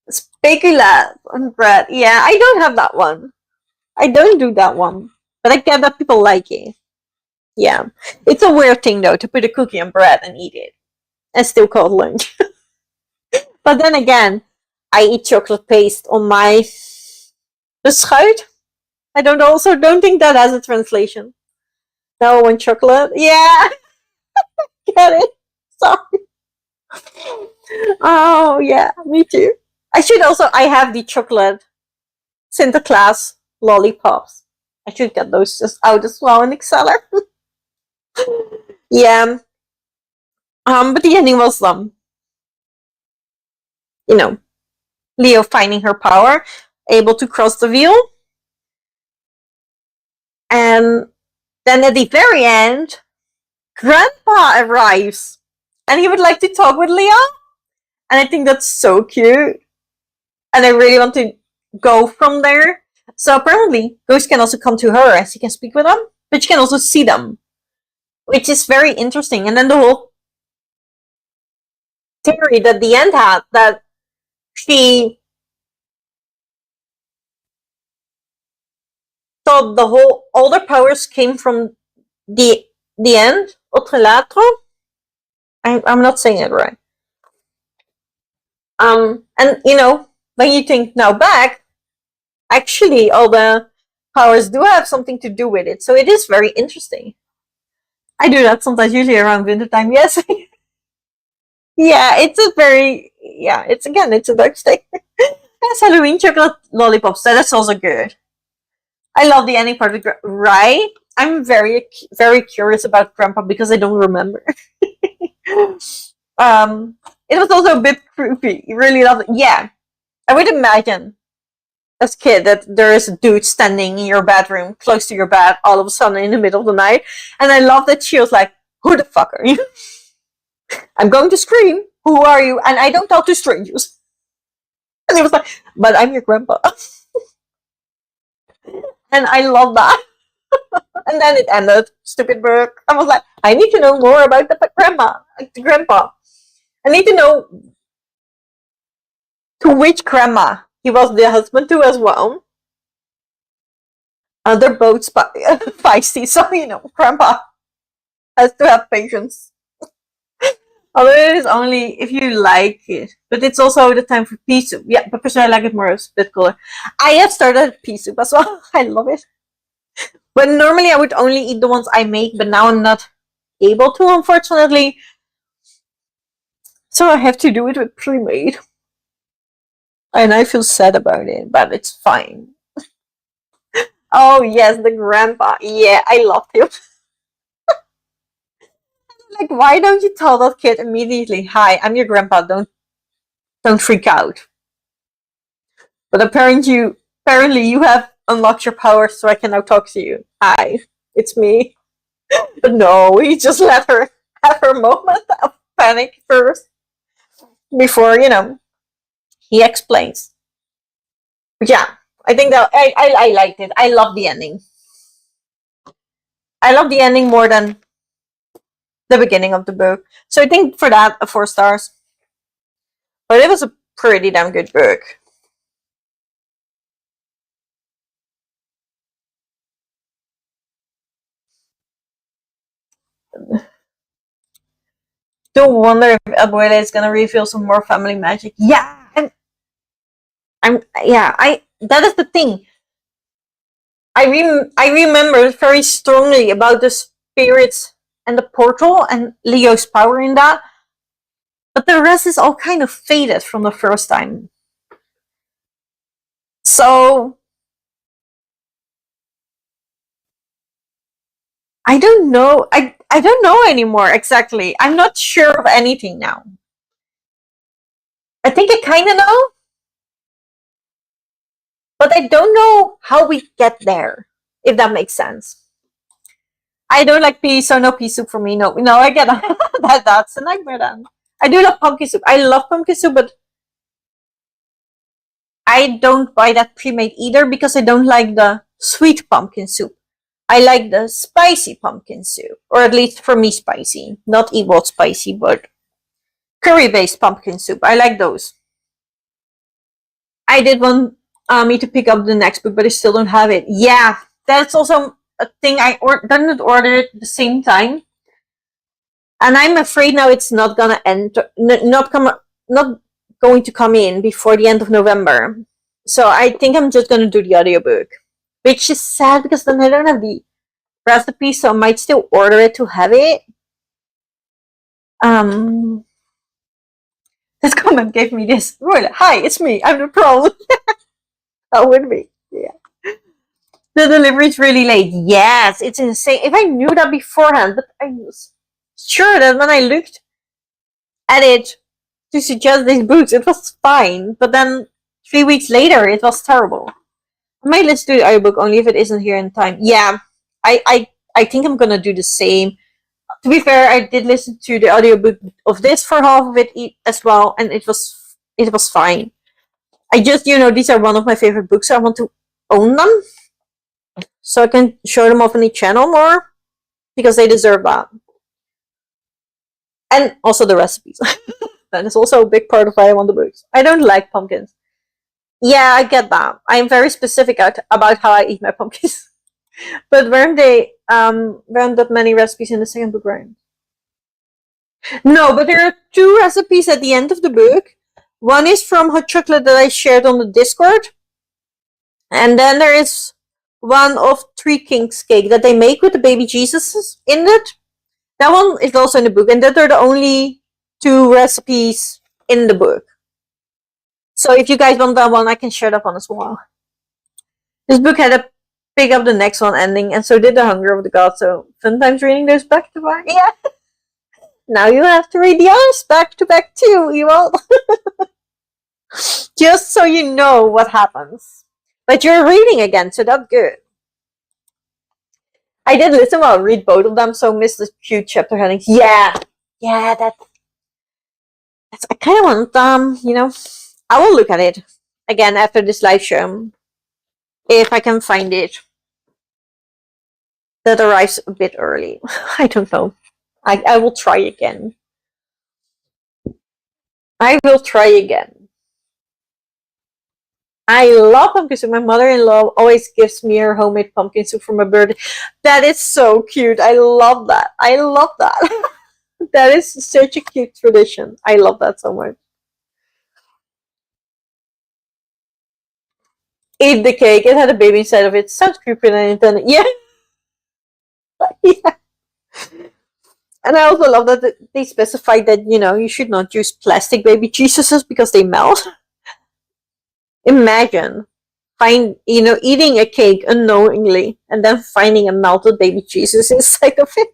specula on bread. Yeah, I don't have that one. I don't do that one, but I get that people like it. Yeah, it's a weird thing though to put a cookie on bread and eat it and still call it lunch. But then again, I eat chocolate paste on my beschuit. I don't think that has a translation. No one chocolate. Yeah, get it. Sorry. Oh yeah, me too. I have the chocolate Sinterklaas lollipops. I should get those just out as well in the cellar. Yeah. But the ending was you know, Leo finding her power, able to cross the veil. And then at the very end, Grandpa arrives. And he would like to talk with Leo. And I think that's so cute. And I really want to go from there. So apparently, ghosts can also come to her as she can speak with them, but she can also see them, which is very interesting. And then the whole theory that the end had that she thought all the powers came from the end, Autre Lettre. I'm not saying it right. And when you think now back, actually all the powers do have something to do with it. So it is very interesting. I do that sometimes, usually around wintertime. Yes. Yeah, it's a dark stick. Yes, Halloween chocolate lollipops. That is also good. I love the ending part of right. I'm very, very curious about Grandpa because I don't remember. It was also a bit creepy. You really love it. Yeah, I would imagine as a kid that there is a dude standing in your bedroom, close to your bed, all of a sudden in the middle of the night. And I love that she was like, "Who the fuck are you?" I'm going to scream. Who are you? And I don't talk to strangers. And he was like, "But I'm your grandpa." And I love that. And then it ended. Stupid book. I was like, I need to know more about the grandpa. I need to know to which grandma he was the husband to as well. They're both feisty, so Grandpa has to have patience. Although it is only if you like it. But it's also the time for pea soup. Yeah, but personally I like it more as a bit cooler. I have started pea soup as well. I love it. But normally I would only eat the ones I make, but now I'm not able to, unfortunately. So I have to do it with pre-made. And I feel sad about it, but it's fine. Oh yes, the grandpa. Yeah, I love him. Like, why don't you tell that kid immediately, "Hi, I'm your grandpa. Don't freak out." But apparently you have unlocked your powers, so I can now talk to you. Hi, it's me. But no, he just let her have her moment of panic first before he explains. But yeah, I think that I liked it. I love the ending. I love the ending more than the beginning of the book. So I think for that, a 4 stars. But it was a pretty damn good book. Don't wonder if Abuela is gonna reveal some more family magic. Yeah, that is the thing. I remember very strongly about the spirits and the portal and Leo's power in that. But the rest is all kind of faded from the first time. So I don't know. I don't know anymore exactly. I'm not sure of anything now. I think I kind of know, but I don't know how we get there. If that makes sense. I don't like pea, so no pea soup for me. No, I get that. That's a nightmare then. I do love pumpkin soup. I love pumpkin soup, but I don't buy that pre-made either because I don't like the sweet pumpkin soup. I like the spicy pumpkin soup, or at least for me spicy. Not evil spicy, but curry-based pumpkin soup. I like those. I did want me to pick up the next book, but I still don't have it. Yeah, that's also a thing. I didn't order it at the same time, and I'm afraid now it's not gonna end. Not going to come in before the end of November. So I think I'm just gonna do the audiobook, which is sad because then I don't have the recipe, so I might still order it to have it. This comment gave me this. Hi, it's me. I'm the problem. That would be. Yeah. The delivery is really late. Yes, it's insane. If I knew that beforehand, but I was sure that when I looked at it to suggest these books, it was fine. But then 3 weeks later, it was terrible. I might listen to the audiobook only if it isn't here in time. Yeah, I think I'm gonna do the same. To be fair, I did listen to the audiobook of this for half of it as well, and it was fine. I just, these are one of my favorite books, so I want to own them so I can show them off on the channel more because they deserve that. And also the recipes. That is also a big part of why I want the books. I don't like pumpkins. Yeah, I get that. I'm very specific about how I eat my pumpkins. But weren't that many recipes in the second book, right? No, but there are 2 recipes at the end of the book. One is from hot chocolate that I shared on the Discord. And then there is one of Three Kings cake that they make with the baby Jesus in it. That one is also in the book, and that are the only 2 recipes in the book. So if you guys want that one, I can share that one as well. This book had a pick up the next one ending, and so did The Hunger of the Gods, so sometimes reading those back to back. Yeah. Now you have to read the others back to back too, you won't. Just so you know what happens. But you're reading again, so that's good. I did listen while I read both of them, so missed the cute chapter headings. Yeah, that's I kind of want I will look at it again after this live show if I can find it. That arrives a bit early. I don't know. I will try again. I will try again. I love pumpkin soup. My mother-in-law always gives me her homemade pumpkin soup for my birthday. That is so cute. I love that. I love that. That is such a cute tradition. I love that so much. Eat the cake. It had a baby inside of it. Sounds creepy and then yeah, yeah. And I also love that they specified that you should not use plastic baby Jesuses because they melt. Imagine eating a cake unknowingly and then finding a melted baby Jesus inside of it.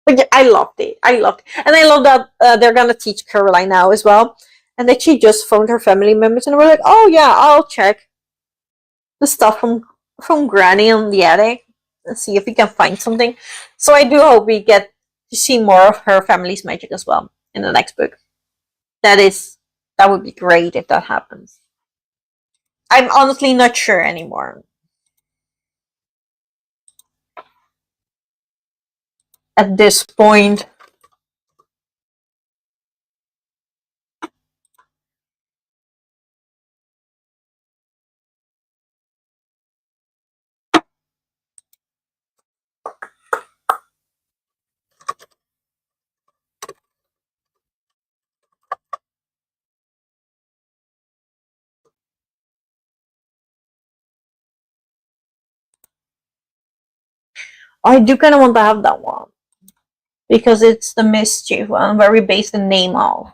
But yeah, I loved it. I loved it. And I love that they're gonna teach Caroline now as well. And that she just phoned her family members and we're like, oh yeah, I'll check the stuff from Granny on the attic and see if we can find something. So I do hope we get to see more of her family's magic as well in the next book. That would be great if that happens. I'm honestly not sure anymore. At this point, I do kind of want to have that one because it's the mischief one where we base the name off.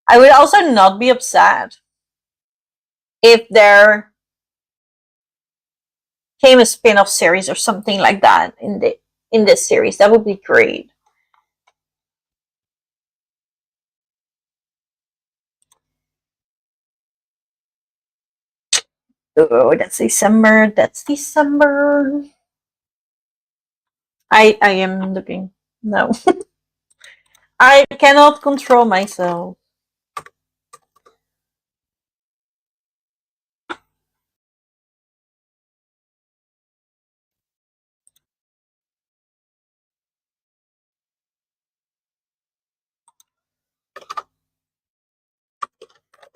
I would also not be upset if there came a spin-off series or something like that in this series. That would be great. Oh, that's December. That's December. I am looking. No. I cannot control myself.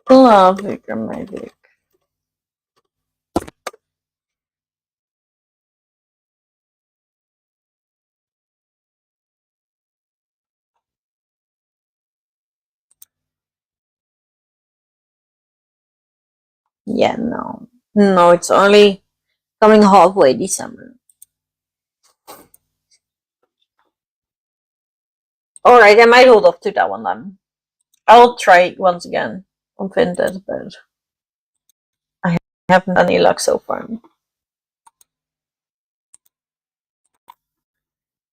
Love Victor Magic. Yeah, no. No, it's only coming halfway December. Alright, I might hold off to that one then. I'll try it once again on Vinted, but I haven't had any luck so far.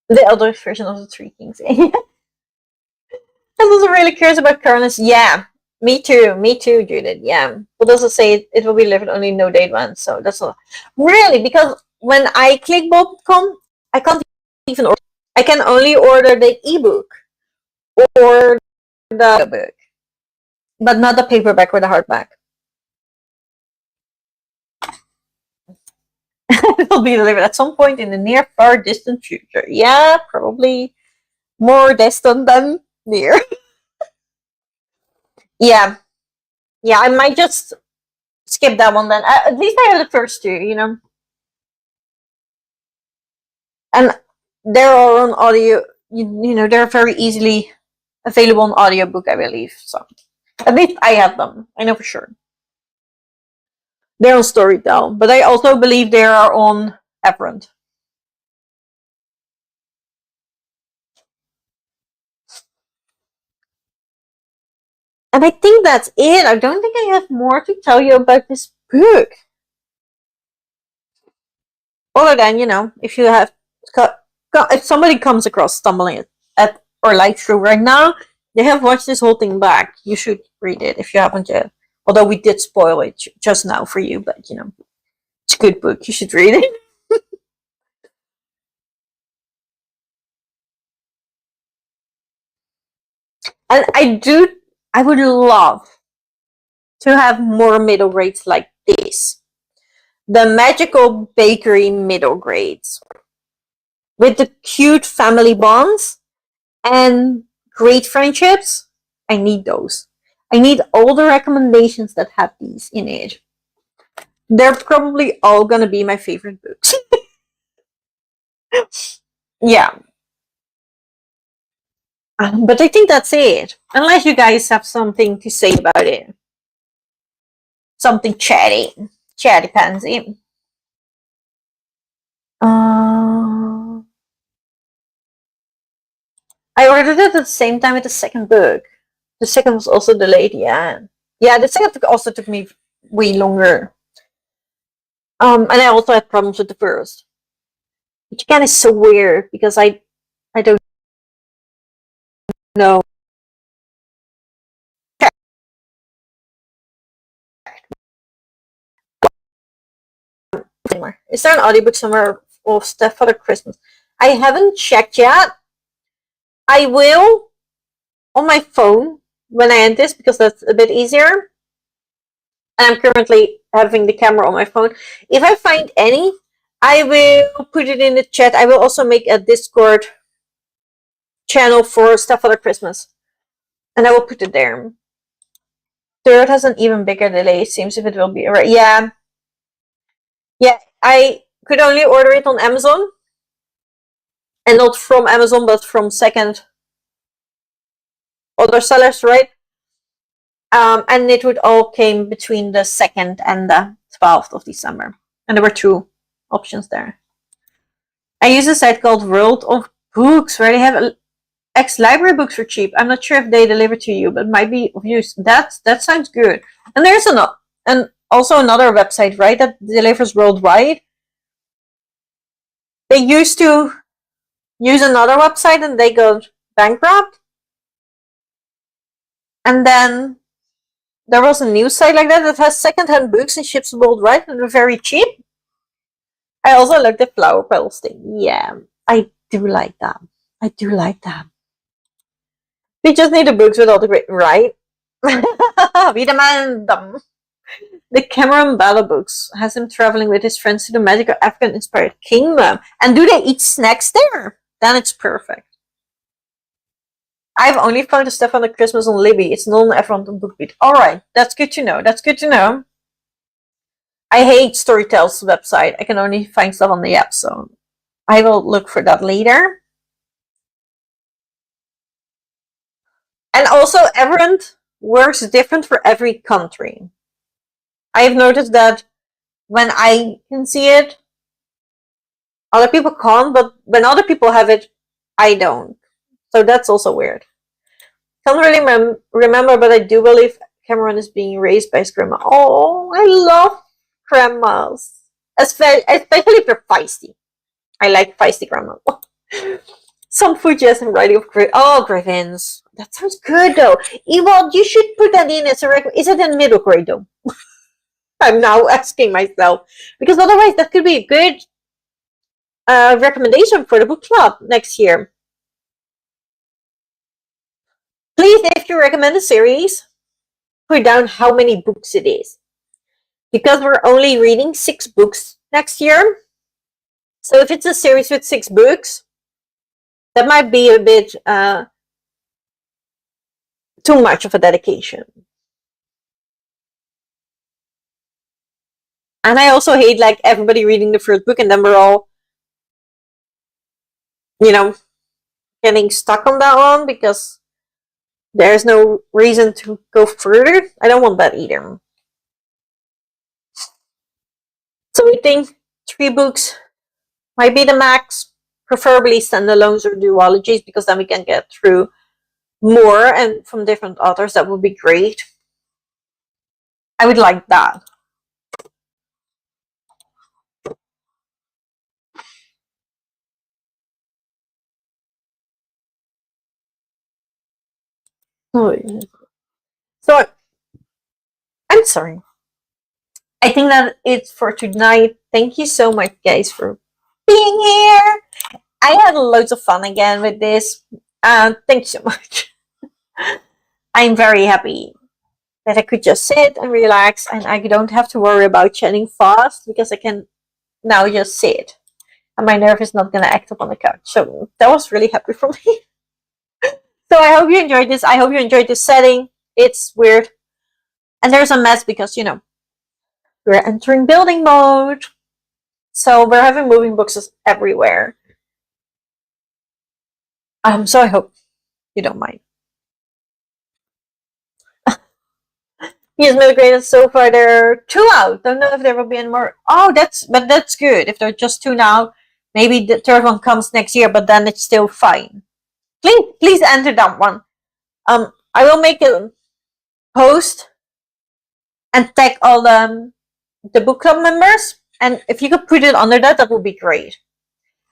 The other version of the Three Kings. I was really curious about Cronus. Yeah, me too. Me too, Judith. Yeah. But also say it will be delivered only no date one, so that's not really because when I click Bob.com, I can't even order. I can only order the ebook or the book, but not the paperback or the hardback. It will be delivered at some point in the near, far distant future. Yeah, probably more distant than near. Yeah, yeah. I might just skip that one then. At least I have the first two. And they're all on audio. They're very easily available on audiobook, I believe. So at least I have them. I know for sure. They're on Storytel, but I also believe they are on Everend. And I think that's it. I don't think I have more to tell you about this book. Other than, if you have, if somebody comes across stumbling at or light through right now, they have watched this whole thing back. You should read it if you haven't yet. Although we did spoil it just now for you, but it's a good book. You should read it. And I would love to have more middle grades like this. The magical bakery middle grades with the cute family bonds and great friendships. I need those. I need all the recommendations that have these in it. They're probably all gonna be my favorite books. Yeah. But I think that's it. Unless you guys have something to say about it. Something chatty. Chatty pansy. I ordered it at the same time with the second book. The second was also delayed, yeah. Yeah, the second also took me way longer. And I also had problems with the first. Which again is so weird because I don't know. Anymore. Is there an audiobook somewhere of Stepfather Christmas? I haven't checked yet. I will on my phone when I end this because that's a bit easier. And I'm currently having the camera on my phone. If I find any, I will put it in the chat. I will also make a Discord channel for Stepfather Christmas. And I will put it there. Third has an even bigger delay. Seems if it will be alright. Yeah. Yeah, I could only order it on Amazon. And not from Amazon, but from second other sellers, right? And it would all came between the 2nd and the 12th of December. And there were 2 options there. I use a site called World of Books where they have ex-library books for cheap. I'm not sure if they deliver to you, but might be of use. That sounds good. And there's also another website, right, that delivers worldwide. They used to use another website and they got bankrupt. And then there was a new site like that has secondhand books and ships worldwide and they're very cheap. I also like the flower petals thing. Yeah, I do like that. I do like that. We just need the books with all the great, right? We demand them. The Cameron Bala books has him traveling with his friends to the magical African-inspired kingdom. And do they eat snacks there? Then it's perfect. I've only found the stuff on the Christmas on Libby. It's not on everyone on BookBeat. Alright, that's good to know. That's good to know. I hate Storytel's website. I can only find stuff on the app, so I will look for that later. And also, Everend works different for every country. I've noticed that when I can see it, other people can't, but when other people have it, I don't. So that's also weird. Can't really remember, but I do believe Cameron is being raised by his grandma. Oh, I love grandmas. Especially if they're feisty. I like feisty grandmas. Some food and writing of Griffins. That sounds good though. Ewald, you should put that in as a record. Is it in middle grade though? I'm now asking myself. Because otherwise that could be a good recommendation for the book club next year. Please, if you recommend a series, put down how many books it is. Because we're only reading 6 books next year. So if it's a series with 6 books, that might be a bit too much of a dedication. And I also hate like everybody reading the first book and then we're all, getting stuck on that one because there's no reason to go further. I don't want that either. So we think 3 books might be the max, preferably standalones or duologies because then we can get through more and from different authors. That would be great. I would like that. So I'm sorry. I think that it's for tonight. Thank you so much, guys, for being here. I had loads of fun again with this. Thank you so much. I'm very happy that I could just sit and relax, and I don't have to worry about chatting fast because I can now just sit, and my nerve is not gonna act up on the couch. So that was really happy for me. So I hope you enjoyed this. I hope you enjoyed this setting. It's weird, and there's a mess because we're entering building mode. So we're having moving boxes everywhere. So I hope you don't mind. Yes, middle grade so far there are 2 out. Don't know if there will be any more. Oh, that's good. If there are just 2 now, maybe the third one comes next year, but then it's still fine. Please enter that one. I will make a post and tag all the book club members, and if you could put it under that, that would be great.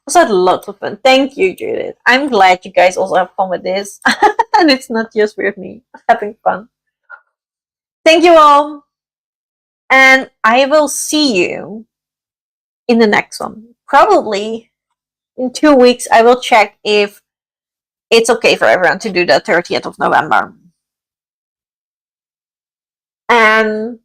Also had lots of fun. Thank you, Judith. I'm glad you guys also have fun with this, and it's not just with me having fun. Thank you all, and I will see you in the next one. Probably in 2 weeks, I will check if it's okay for everyone to do the 30th of November. And